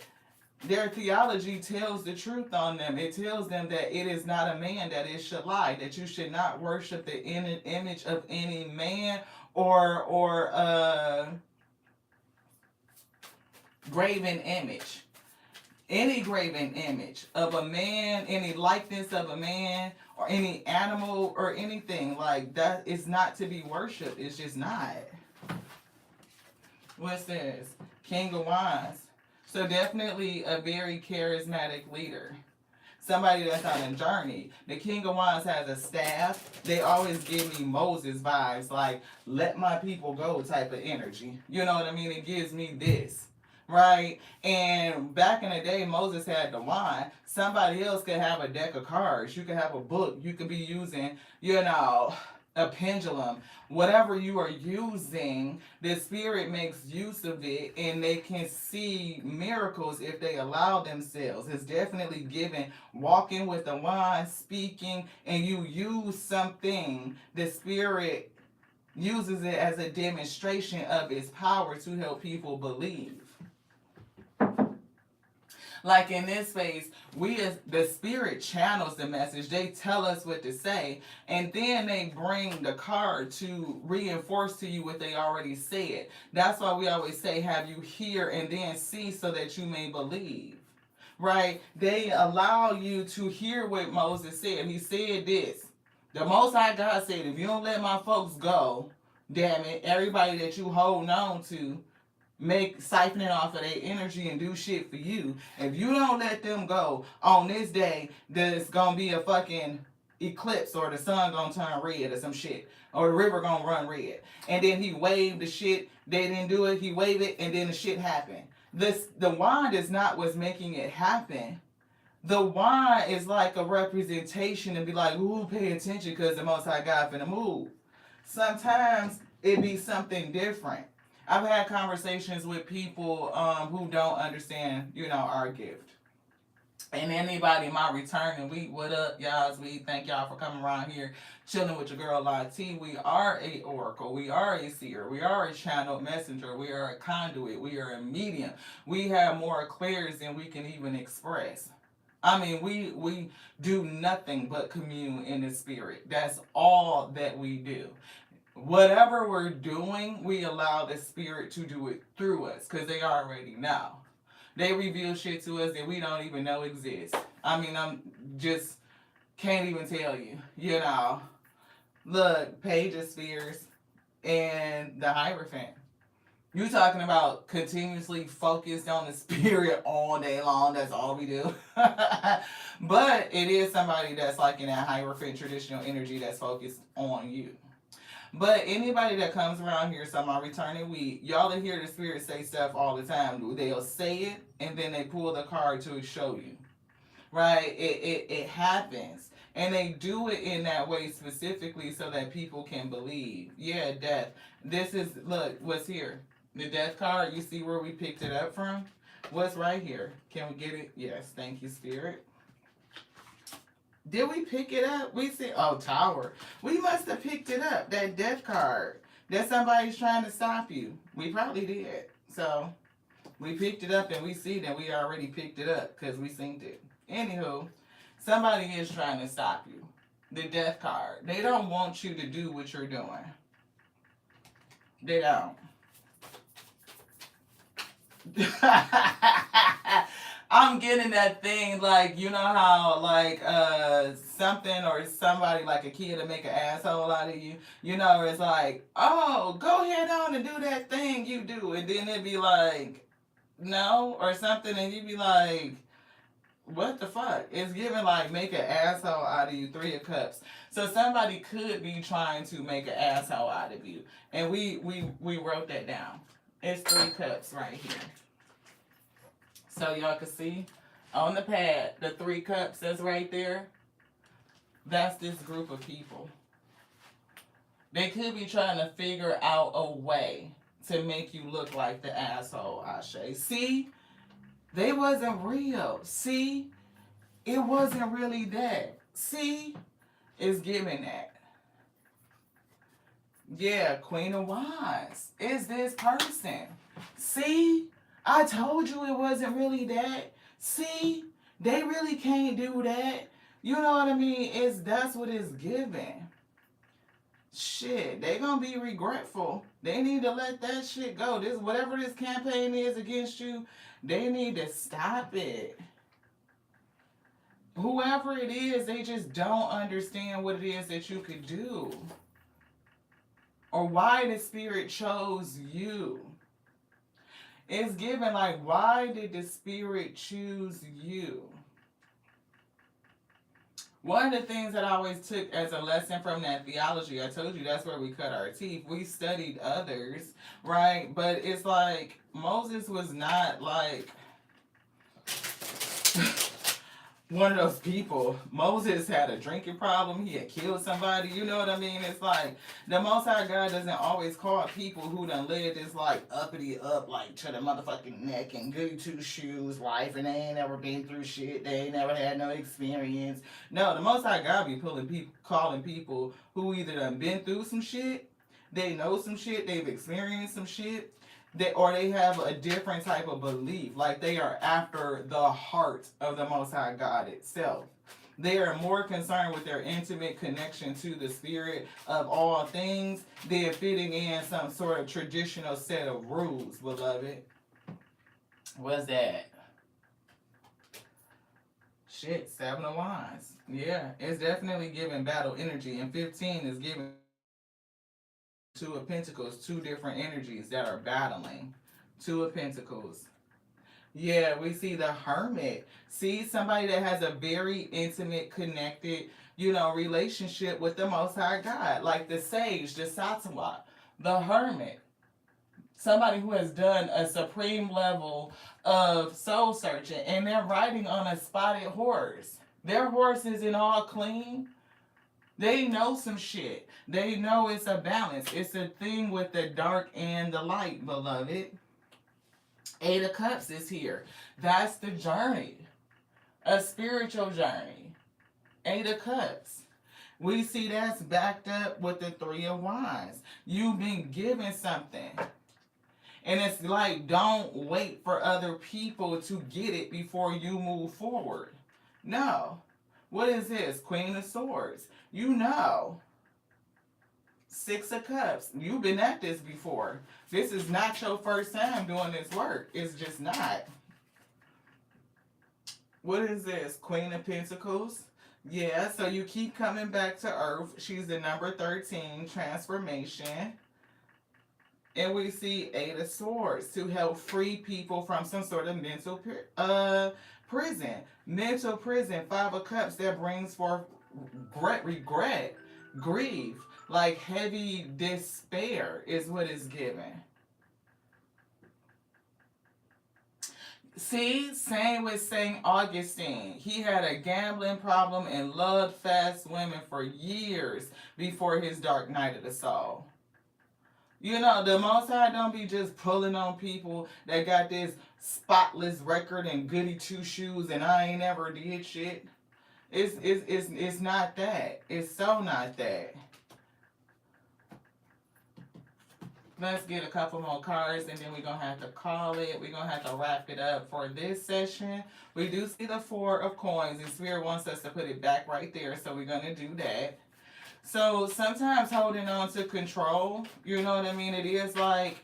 Their theology tells the truth on them. It tells them that it is not a man, that it should lie, that you should not worship the image of any man or graven image. Any graven image of a man, any likeness of a man, or any animal or anything like that is not to be worshipped. It's just not. What's this? King of Wands. So definitely a very charismatic leader. Somebody that's on a journey. The King of Wands has a staff. They always give me Moses vibes, like let my people go type of energy. You know what I mean? It gives me this. Right? And back in the day, Moses had the wand. Somebody else could have a deck of cards. You could have a book. You could be using, a pendulum. Whatever you are using, the spirit makes use of it, and they can see miracles if they allow themselves. It's definitely given walking with the wand, speaking, and you use something, the spirit uses it as a demonstration of its power to help people believe. Like in this phase, we as the spirit channels the message. They tell us what to say, and then they bring the card to reinforce to you what they already said. That's why we always say, have you hear and then see so that you may believe. Right? They allow you to hear what Moses said. He said this. The Most High God said, if you don't let my folks go, damn it, everybody that you hold on to, make siphoning off of their energy and do shit for you. If you don't let them go on this day, there's gonna be a fucking eclipse, or the sun gonna turn red or some shit, or the river gonna run red. And then he waved the shit. They didn't do it. He waved it, and then the shit happened. The wand is not what's making it happen. The wand is like a representation and be like, ooh, pay attention because the Most High God finna move. Sometimes it be something different. I've had conversations with people who don't understand, our gift. And anybody might return and we, what up, y'all? We thank y'all for coming around here, chilling with your girl T. We are a oracle, we are a seer, we are a channel messenger, we are a conduit, we are a medium. We have more clairs than we can even express. I mean, we do nothing but commune in the spirit. That's all that we do. Whatever we're doing, we allow the spirit to do it through us because they already know. They reveal shit to us that we don't even know exists. I mean, I'm just can't even tell you. You know, look, Page of Spheres and the Hierophant. You talking about continuously focused on the spirit all day long. That's all we do. But it is somebody that's like in that Hierophant traditional energy that's focused on you. But anybody that comes around here, so my returning week, y'all will hear the spirit say stuff all the time. They'll say it and then they pull the card to show you. Right? It happens. And they do it in that way specifically so that people can believe. Yeah, death. This is, look, what's here? The death card, you see where we picked it up from? What's right here? Can we get it? Yes, thank you, spirit. Did we pick it up? We see, oh, Tower. We must have picked it up, that death card. That somebody's trying to stop you. We probably did. So, we picked it up and we see that we already picked it up because we synced it. Anywho, somebody is trying to stop you. The death card. They don't want you to do what you're doing. They don't. I'm getting that thing like, you know how like something or somebody like a kid to make an asshole out of you. You know, it's like, oh, go ahead on and do that thing you do. And then it'd be like, no, or something, and you'd be like, what the fuck? It's giving like make an asshole out of you, 3 of Cups. So somebody could be trying to make an asshole out of you. And we wrote that down. It's 3 cups right here. So y'all can see on the pad, the 3 cups that's right there. That's this group of people. They could be trying to figure out a way to make you look like the asshole, Ashe. See? They wasn't real. See? It wasn't really that. See? It's giving that. Yeah, Queen of Wands is this person. See? I told you it wasn't really that. See? They really can't do that. You know what I mean? That's what it's giving. Shit, they gonna be regretful. They need to let that shit go. This whatever this campaign is against you, they need to stop it. Whoever it is, they just don't understand what it is that you could do. Or why the spirit chose you. It's given like, why did the spirit choose you? One of the things that I always took as a lesson from that theology, I told you that's where we cut our teeth. We studied others, right? But it's like Moses was not like one of those people. Moses had a drinking problem. He had killed somebody. You know what I mean? It's like the Most High God doesn't always call people who done lived this like uppity up like to the motherfucking neck and goody two shoes life and they ain't never been through shit. They ain't never had no experience. No, the Most High God be calling people who either done been through some shit, they know some shit, they've experienced some shit, or they have a different type of belief, like they are after the heart of the Most High God itself. They are more concerned with their intimate connection to the spirit of all things than fitting in some sort of traditional set of rules, beloved. What's that? Shit, 7 of Wands. Yeah, it's definitely giving battle energy, and 15 is giving 2 of Pentacles, 2 different energies that are battling. 2 of Pentacles. Yeah, we see the Hermit. See somebody that has a very intimate, connected, relationship with the Most High God. Like the Sage, the Satwa, the Hermit. Somebody who has done a supreme level of soul searching. And they're riding on a spotted horse. Their horse isn't all clean. They know some shit. They know it's a balance. It's a thing with the dark and the light, beloved. 8 of Cups is here. That's the journey. A spiritual journey. Eight of Cups. We see that's backed up with the Three of Wands. You've been given something. And it's like, don't wait for other people to get it before you move forward. No. What is this? Queen of Swords. You know. Six of Cups. You've been at this before. This is not your first time doing this work. It's just not. What is this? Queen of Pentacles. Yeah, so you keep coming back to Earth. She's the number 13, transformation. And we see Eight of Swords to help free people from some sort of mental prison. Mental prison. Five of Cups that brings forth regret, grief, like heavy despair is what is given. See, same with St. Augustine. He had a gambling problem and loved fast women for years before his dark night of the soul. You know, the Most High don't be just pulling on people that got this spotless record and goody two shoes and I ain't never did shit. It's not that. It's so not that. Let's get a couple more cards and then we're going to have to call it. We're going to have to wrap it up for this session. We do see the Four of Coins and Spirit wants us to put it back right there. So we're going to do that. So sometimes holding on to control, you know what I mean? It is like,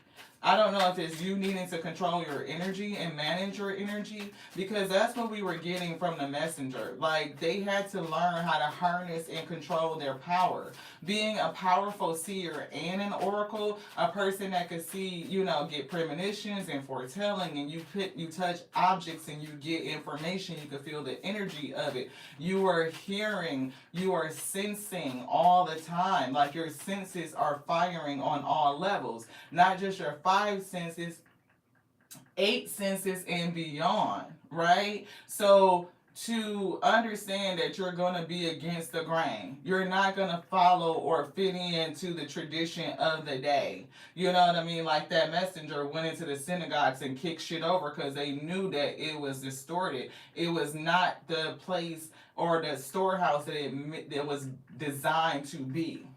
I don't know if it's you needing to control your energy and manage your energy, because that's what we were getting from the messenger. Like, they had to learn how to harness and control their power. Being a powerful seer and an oracle, a person that could see, you know, get premonitions and foretelling, and you touch objects and you get information, you can feel the energy of it. You are hearing, you are sensing all the time. Like, your senses are firing on all levels. Not just your five senses, 8 senses and beyond, right? So to understand that you're going to be against the grain. You're not going to follow or fit into the tradition of the day. You know what I mean? Like that messenger went into the synagogues and kicked shit over because they knew that it was distorted. It was not the place or the storehouse that it was designed to be.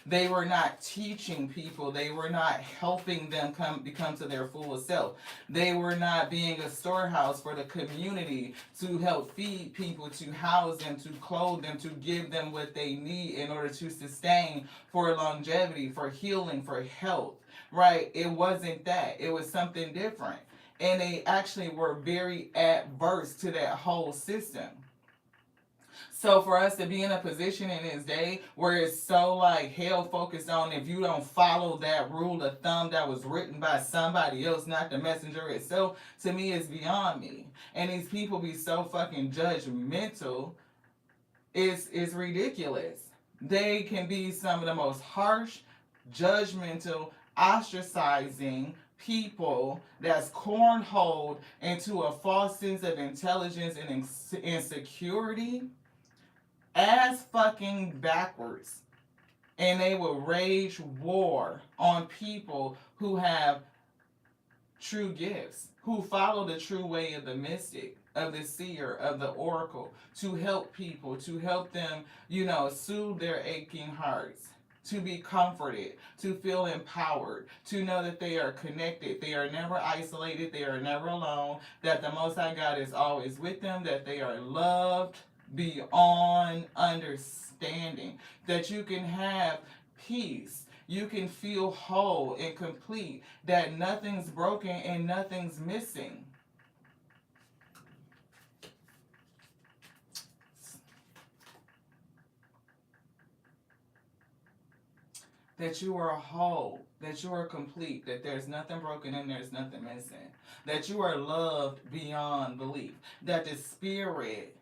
They were not teaching people. They were not helping them become to their full self. They were not being a storehouse for the community to help feed people, to house them, to clothe them, to give them what they need in order to sustain for longevity, for healing, for health, right? It wasn't that. It was something different. And they actually were very adverse to that whole system. So for us to be in a position in this day where it's so like hell focused on if you don't follow that rule of thumb that was written by somebody else, not the messenger itself, to me is beyond me. And these people be so fucking judgmental, it's ridiculous. They can be some of the most harsh, judgmental, ostracizing people that's cornholed into a false sense of intelligence and insecurity as fucking backwards. And they will rage war on people who have true gifts, who follow the true way of the mystic, of the seer, of the oracle, to help people, to help them, you know, soothe their aching hearts, to be comforted, to feel empowered, to know that they are connected, they are never isolated, they are never alone, that the Most High God is always with them, that they are loved beyond understanding, that you can have peace, you can feel whole and complete, that nothing's broken and nothing's missing. That you are whole, that you are complete, that there's nothing broken and there's nothing missing, that you are loved beyond belief, that the Spirit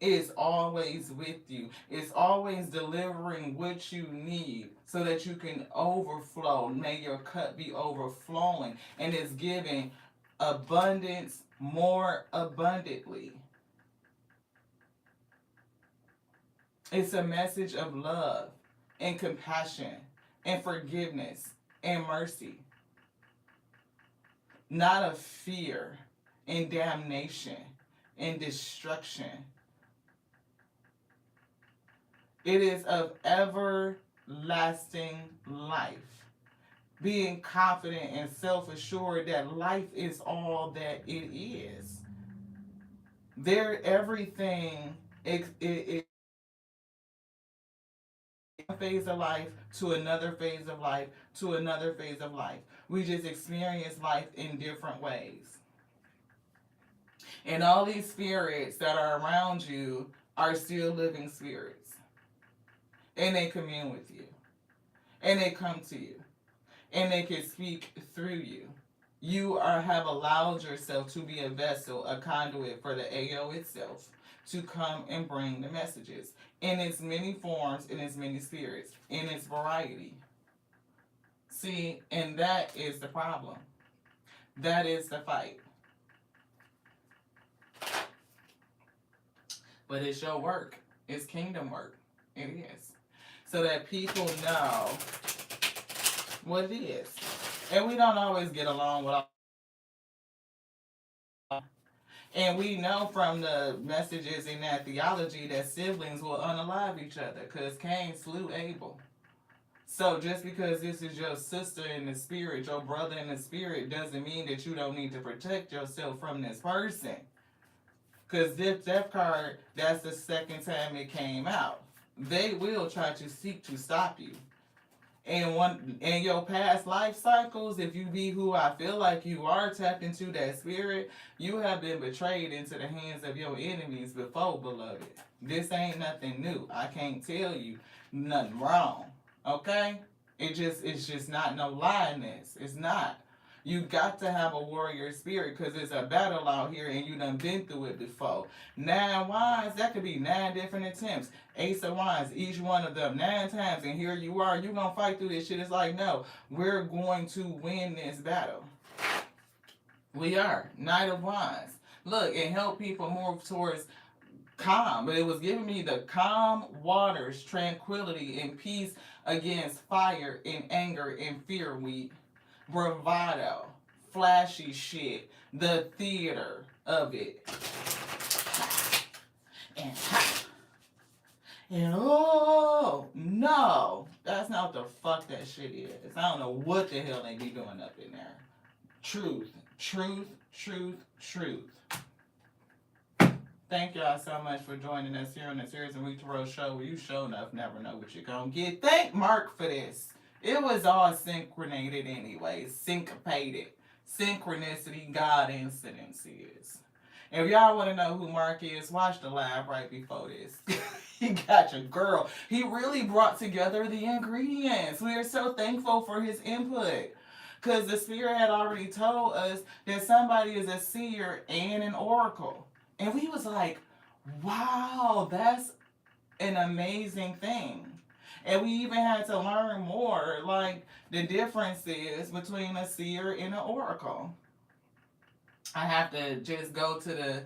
is always with you. It's always delivering what you need so that you can overflow. May your cup be overflowing, and it's giving abundance more abundantly. It's a message of love and compassion and forgiveness and mercy, not of fear and damnation and destruction. It is of everlasting life. Being confident and self-assured that life is all that it is. There, everything it phase of life to another phase of life to another phase of life. We just experience life in different ways. And all these spirits that are around you are still living spirits. And they commune with you. And they come to you. And they can speak through you. You have allowed yourself to be a vessel, a conduit for the AO itself to come and bring the messages in its many forms, in its many spirits, in its variety. See, and that is the problem. That is the fight. But it's your work. It's kingdom work. It is. So that people know what it is. And we don't always get along with all. And we know from the messages in that theology that siblings will unalive each other because Cain slew Abel. So just because this is your sister in the spirit, your brother in the spirit, doesn't mean that you don't need to protect yourself from this person. Because this death card, that's the second time it came out. They will try to seek to stop you. And in your past life cycles, if you be who I feel like you are, tapped into that spirit, you have been betrayed into the hands of your enemies before, beloved. This ain't nothing new. I can't tell you nothing wrong. Okay? It's just not no lie in this. It's not. You got to have a warrior spirit because it's a battle out here and you done been through it before. 9 wands, that could be 9 different attempts. Ace of wands, each one of them 9 times, and here you are. You gonna fight through this shit. It's like, no, we're going to win this battle. We are. Knight of wands. Look, and help people move towards calm. But it was giving me the calm waters, tranquility, and peace against fire and anger and fear. Bravado, flashy shit, the theater of it. And oh, no, that's not what the fuck that shit is. I don't know what the hell they be doing up in there. Truth, truth, truth, truth. Thank y'all so much for joining us here on the Series and Week to Road show where you sure enough never know what you're gonna get. Thank Mark for this. It was all synchronated anyway. Syncopated. Synchronicity, God incidences. If y'all want to know who Mark is, watch the live right before this. He got your girl. He really brought together the ingredients. We are so thankful for his input. Because the Spirit had already told us that somebody is a seer and an oracle. And we was like, wow, that's an amazing thing. And we even had to learn more, like the differences between a seer and an oracle. I have to just go to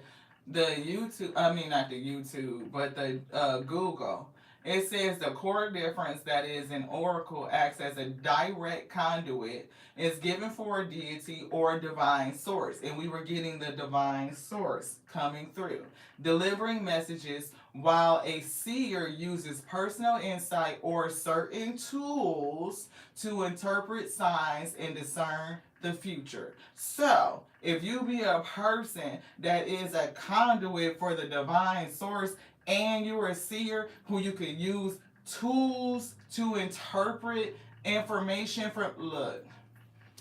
the YouTube, I mean not the YouTube, but the Google. It says the core difference, that is an oracle acts as a direct conduit, is given for a deity or a divine source. And we were getting the divine source coming through, delivering messages, while a seer uses personal insight or certain tools to interpret signs and discern the future. So, if you be a person that is a conduit for the divine source and you're a seer who you could use tools to interpret information from, look,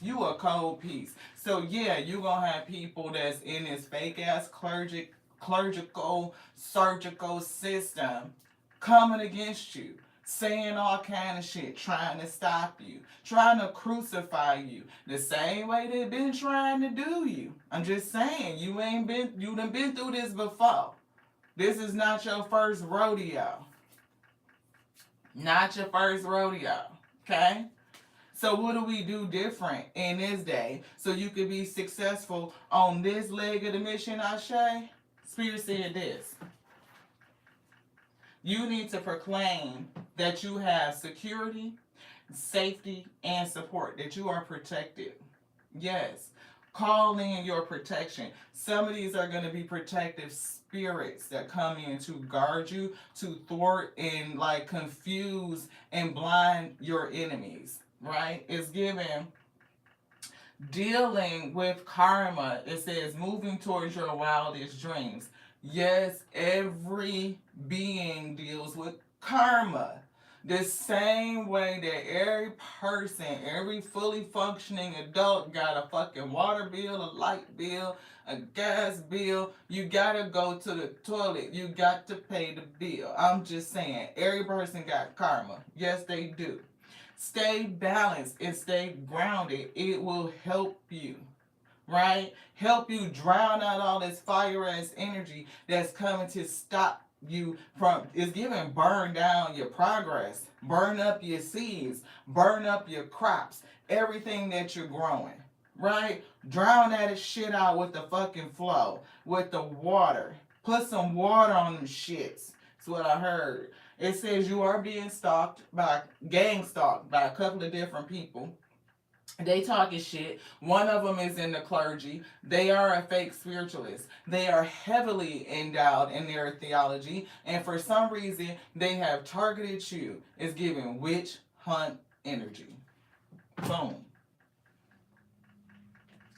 you a cold piece. So yeah, you gonna have people that's in this fake ass clerical, surgical system coming against you, saying all kind of shit, trying to stop you, trying to crucify you, the same way they've been trying to do you. I'm just saying, you done been through this before. This is not your first rodeo. Not your first rodeo, okay? So what do we do different in this day so you can be successful on this leg of the mission, Ashe? Spirit said this. You need to proclaim that you have security, safety, and support, that you are protected. Yes. Call in your protection. Some of these are going to be protective spirits that come in to guard you, to thwart and like confuse and blind your enemies, right? It's given dealing with karma. It says moving towards your wildest dreams. Yes, every being deals with karma. The same way that every person, every fully functioning adult got a fucking water bill, a light bill, a gas bill. You gotta go to the toilet. You got to pay the bill. I'm just saying, every person got karma. Yes, they do. Stay balanced and stay grounded. It will help you, right? Help you drown out all this fire ass energy that's coming to stop you from, it's giving burn down your progress, burn up your seeds, burn up your crops, everything that you're growing, right? Drown that shit out with the fucking flow, with the water. Put some water on them shits. That's what I heard. It says you are being gang stalked by a couple of different people. They talking shit. One of them is in the clergy. They are a fake spiritualist. They are heavily endowed in their theology, and for some reason, they have targeted you. It's giving witch hunt energy. Boom.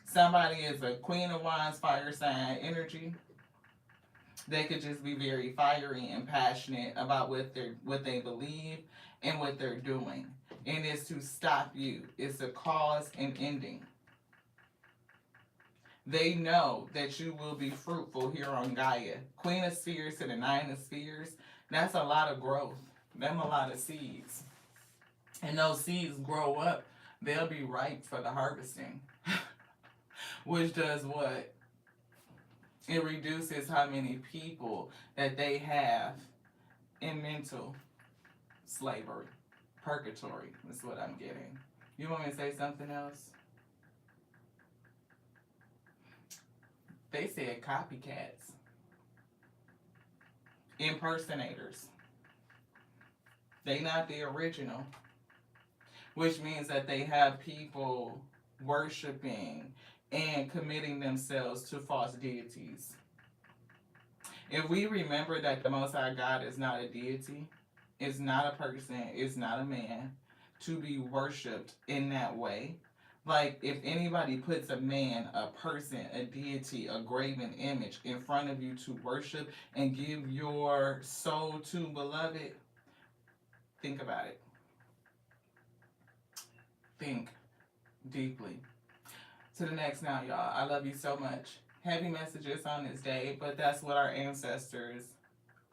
Somebody is a Queen of Wands fire sign energy. They could just be very fiery and passionate about what they believe and what they're doing. And it's to stop you. It's a cause and ending. They know that you will be fruitful here on Gaia. Queen of Spheres to the Nine of Spheres, that's a lot of growth. Them a lot of seeds. And those seeds grow up, they'll be ripe for the harvesting. Which does what? It reduces how many people that they have in mental slavery. Purgatory is what I'm getting. You want me to say something else? They said copycats. Impersonators. They not the original. Which means that they have people worshiping and committing themselves to false deities. If we remember that the Most High God is not a deity, is not a person, is not a man, to be worshipped in that way. Like, if anybody puts a man, a person, a deity, a graven image in front of you to worship and give your soul to, beloved, think about it. Think deeply. To the next now, y'all. I love you so much. Heavy messages on this day, but that's what our ancestors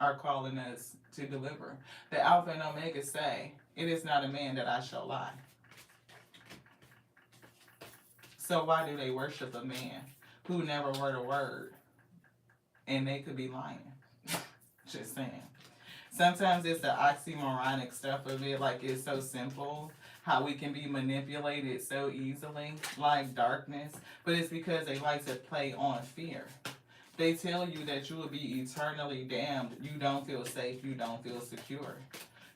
are calling us to deliver. The Alpha and Omega say, it is not a man that I shall lie. So why do they worship a man who never wrote a word? And they could be lying. Just saying. Sometimes it's the oxymoronic stuff of it, like it's so simple, how we can be manipulated so easily, like darkness. But it's because they like to play on fear. They tell you that you will be eternally damned. You don't feel safe. You don't feel secure.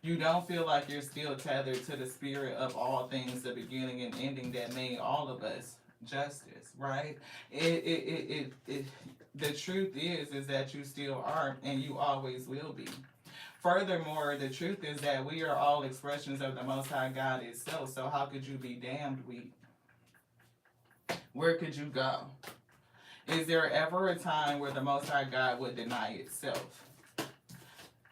You don't feel like you're still tethered to the spirit of all things, the beginning and ending that made all of us justice, right? The truth is that you still are, and you always will be. Furthermore, the truth is that we are all expressions of the Most High God itself. So how could you be damned weak? Where could you go? Is there ever a time where the Most High God would deny itself?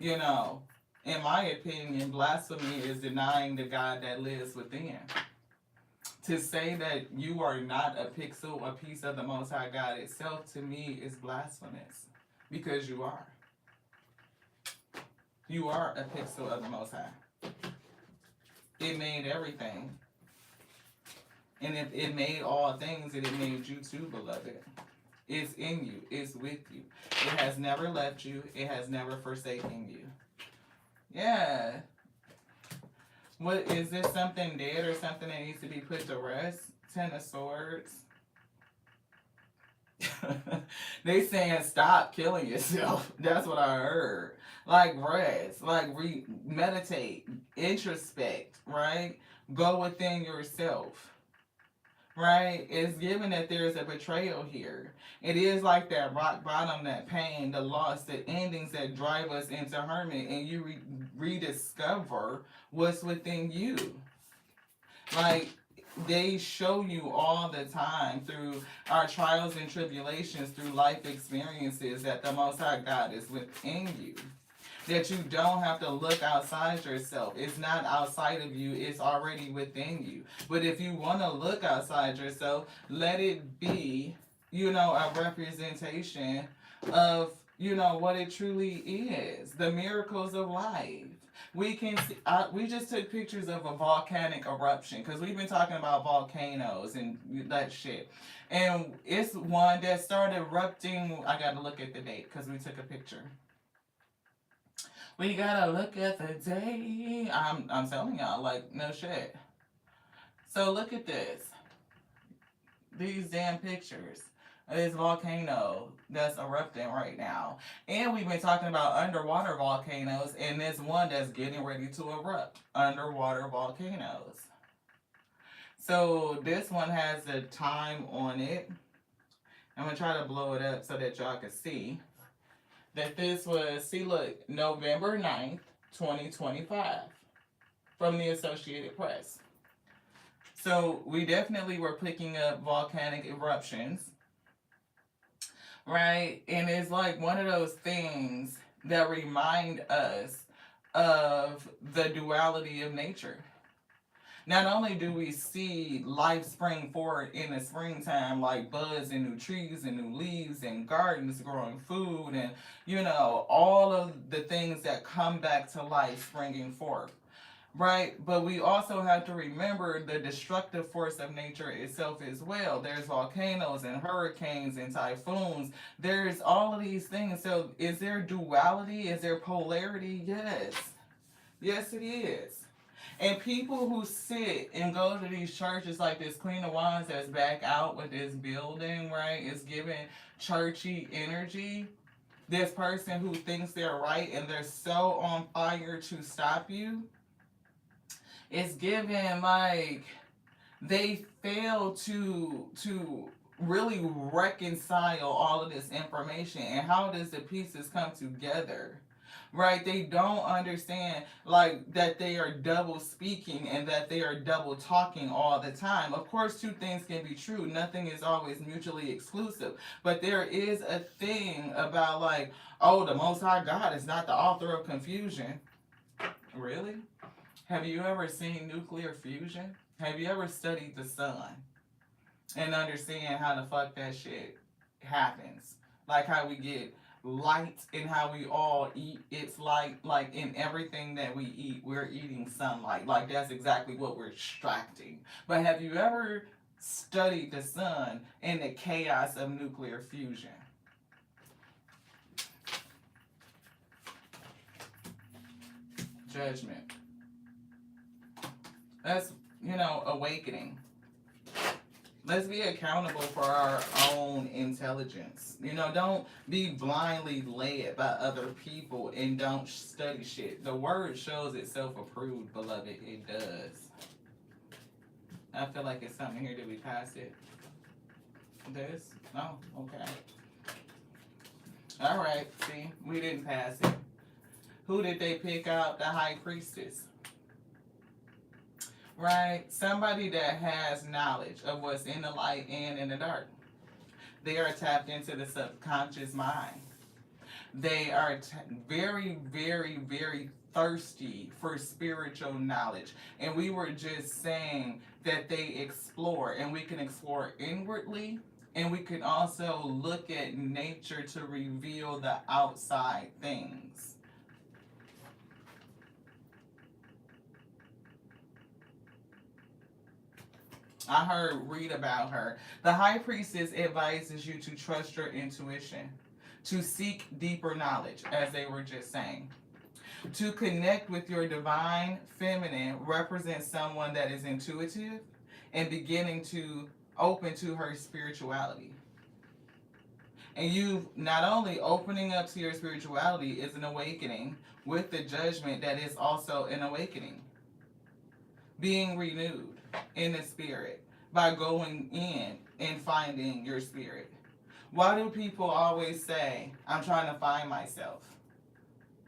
You know, in my opinion, blasphemy is denying the God that lives within. To say that you are not a pixel, a piece of the Most High God itself, to me is blasphemous. Because you are. You are a pixel of the Most High. It made everything. And if it made all things, and it made you too, beloved. It's in you. It's with you. It has never left you. It has never forsaken you. Yeah. What is this, something dead or something that needs to be put to rest? Ten of Swords. They saying stop killing yourself. That's what I heard. Like rest, like meditate, introspect, right? Go within yourself. right? It's given that there's a betrayal here. It is like that rock bottom, that pain, the loss, the endings that drive us into hermit, and you rediscover what's within you. Like, they show you all the time through our trials and tribulations, through life experiences, that the Most High God is within you. That you don't have to look outside yourself. It's not outside of you, it's already within you. But if you want to look outside yourself, let it be, a representation of, what it truly is, the miracles of life. We can see, we just took pictures of a volcanic eruption because we've been talking about volcanoes and that shit. And it's one that started erupting. I got to look at the date because we took a picture. We gotta look at the day. I'm telling y'all, like, no shit. So look at this. These damn pictures of this volcano that's erupting right now. And we've been talking about underwater volcanoes, and there's one that's getting ready to erupt. Underwater volcanoes. So this one has a time on it. I'm gonna try to blow it up so that y'all can see that this was, see, look, November 9th, 2025, from the Associated Press. So we definitely were picking up volcanic eruptions, right? And it's like one of those things that remind us of the duality of nature. Not only do we see life spring forward in the springtime, like buds and new trees and new leaves and gardens growing food and, all of the things that come back to life springing forth, right? But we also have to remember the destructive force of nature itself as well. There's volcanoes and hurricanes and typhoons. There's all of these things. So is there duality? Is there polarity? Yes. Yes, it is. And people who sit and go to these churches like this Queen of Wands that's back out with this building, right, is giving churchy energy. This person who thinks they're right and they're so on fire to stop you, it's given like they fail to really reconcile all of this information and how does the pieces come together, right? They don't understand like that they are double speaking and that they are double talking all the time. Of course, two things can be true. Nothing is always mutually exclusive. But there is a thing about like, oh, the Most High God is not the author of confusion. Really? Have you ever seen nuclear fusion? Have you ever studied the sun and understand how the fuck that shit happens? Like how we get light and how we all eat its light. Like in everything that we eat, we're eating sunlight. Like that's exactly what we're extracting. But have you ever studied the sun and the chaos of nuclear fusion? Judgment. That's, awakening. Let's be accountable for our own intelligence. Don't be blindly led by other people and don't study shit. The word shows itself approved, beloved. It does. I feel like it's something here. Did we pass it? This? No? Okay. All right. See, we didn't pass it. Who did they pick out? The high priestess. Right? Somebody that has knowledge of what's in the light and in the dark. They are tapped into the subconscious mind. They are very, very, very thirsty for spiritual knowledge. And we were just saying that they explore, and we can explore inwardly, and we can also look at nature to reveal the outside things. Read about her. The high priestess advises you to trust your intuition, to seek deeper knowledge, as they were just saying. To connect with your divine feminine represents someone that is intuitive and beginning to open to her spirituality. And you not only opening up to your spirituality is an awakening with the judgment that is also an awakening. Being renewed in the spirit. by going in and finding your spirit. Why do people always say, I'm trying to find myself?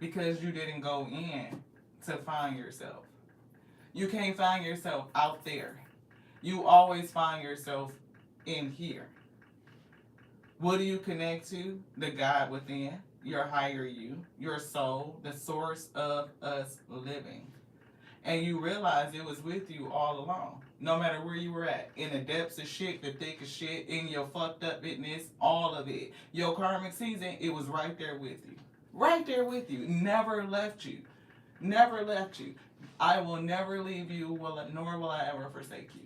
Because you didn't go in to find yourself. You can't find yourself out there. You always find yourself in here. What do you connect to? The God within, your higher you, your soul, the source of us living. And you realize it was with you all along. No matter where you were at, in the depths of shit, the thick of shit, in your fucked up business, all of it. Your karmic season, it was right there with you. Right there with you. Never left you. Never left you. I will never leave you, nor will I ever forsake you.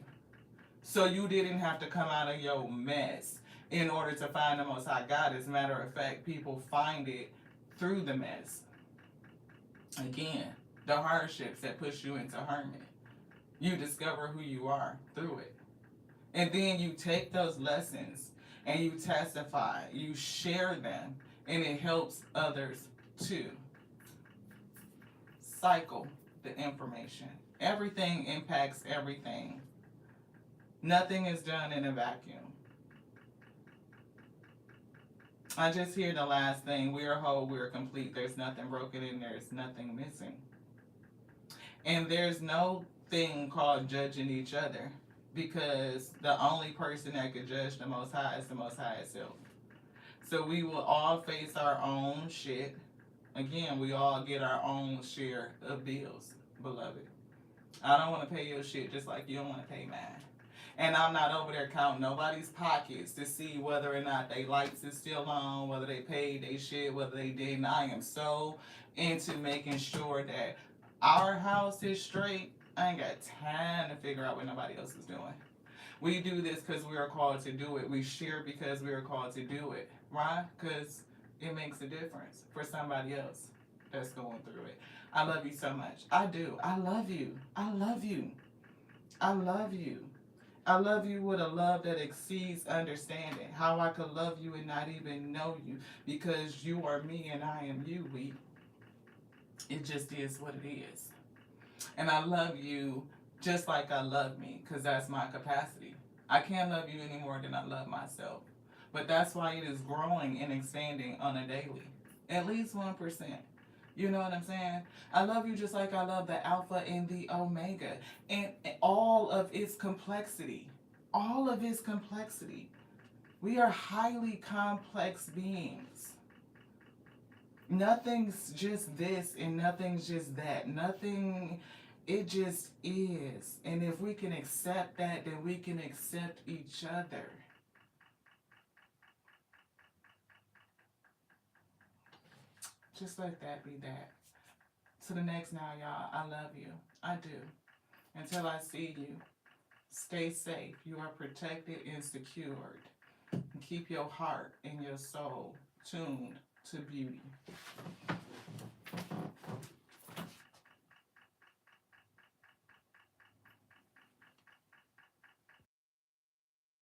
So you didn't have to come out of your mess in order to find the Most High God. As a matter of fact, people find it through the mess. Again, the hardships that push you into harmony. You discover who you are through it. And then you take those lessons and you testify, you share them, and it helps others too. Cycle the information. Everything impacts everything. Nothing is done in a vacuum. I just hear the last thing. We are whole, we are complete. There's nothing broken and there's nothing missing. And there's no thing called judging each other, because the only person that could judge the Most High is the Most High itself. So we will all face our own shit. Again, we all get our own share of bills, beloved. I don't want to pay your shit just like you don't want to pay mine. And I'm not over there counting nobody's pockets to see whether or not they lights is still on, whether they paid they shit, whether they didn't. I am so into making sure that our house is straight. I ain't got time to figure out what nobody else is doing. We do this because we are called to do it. We share because we are called to do it. Right? Because it makes a difference for somebody else that's going through it. I love you so much. I do. I love you. I love you. I love you. I love you with a love that exceeds understanding. How I could love you and not even know you, because you are me and I am you. It just is what it is. And I love you just like I love me, because that's my capacity. I can't love you any more than I love myself. But that's why it is growing and expanding on a daily. At least 1%. You know what I'm saying? I love you just like I love the Alpha and the Omega. And all of its complexity. All of its complexity. We are highly complex beings. Nothing's just this and nothing's just that. Nothing, it just is. And if we can accept that, then we can accept each other. Just let that be that. To the next now, y'all. I love you. I do. Until I see you, stay safe. You are protected and secured. And keep your heart and your soul tuned to beauty.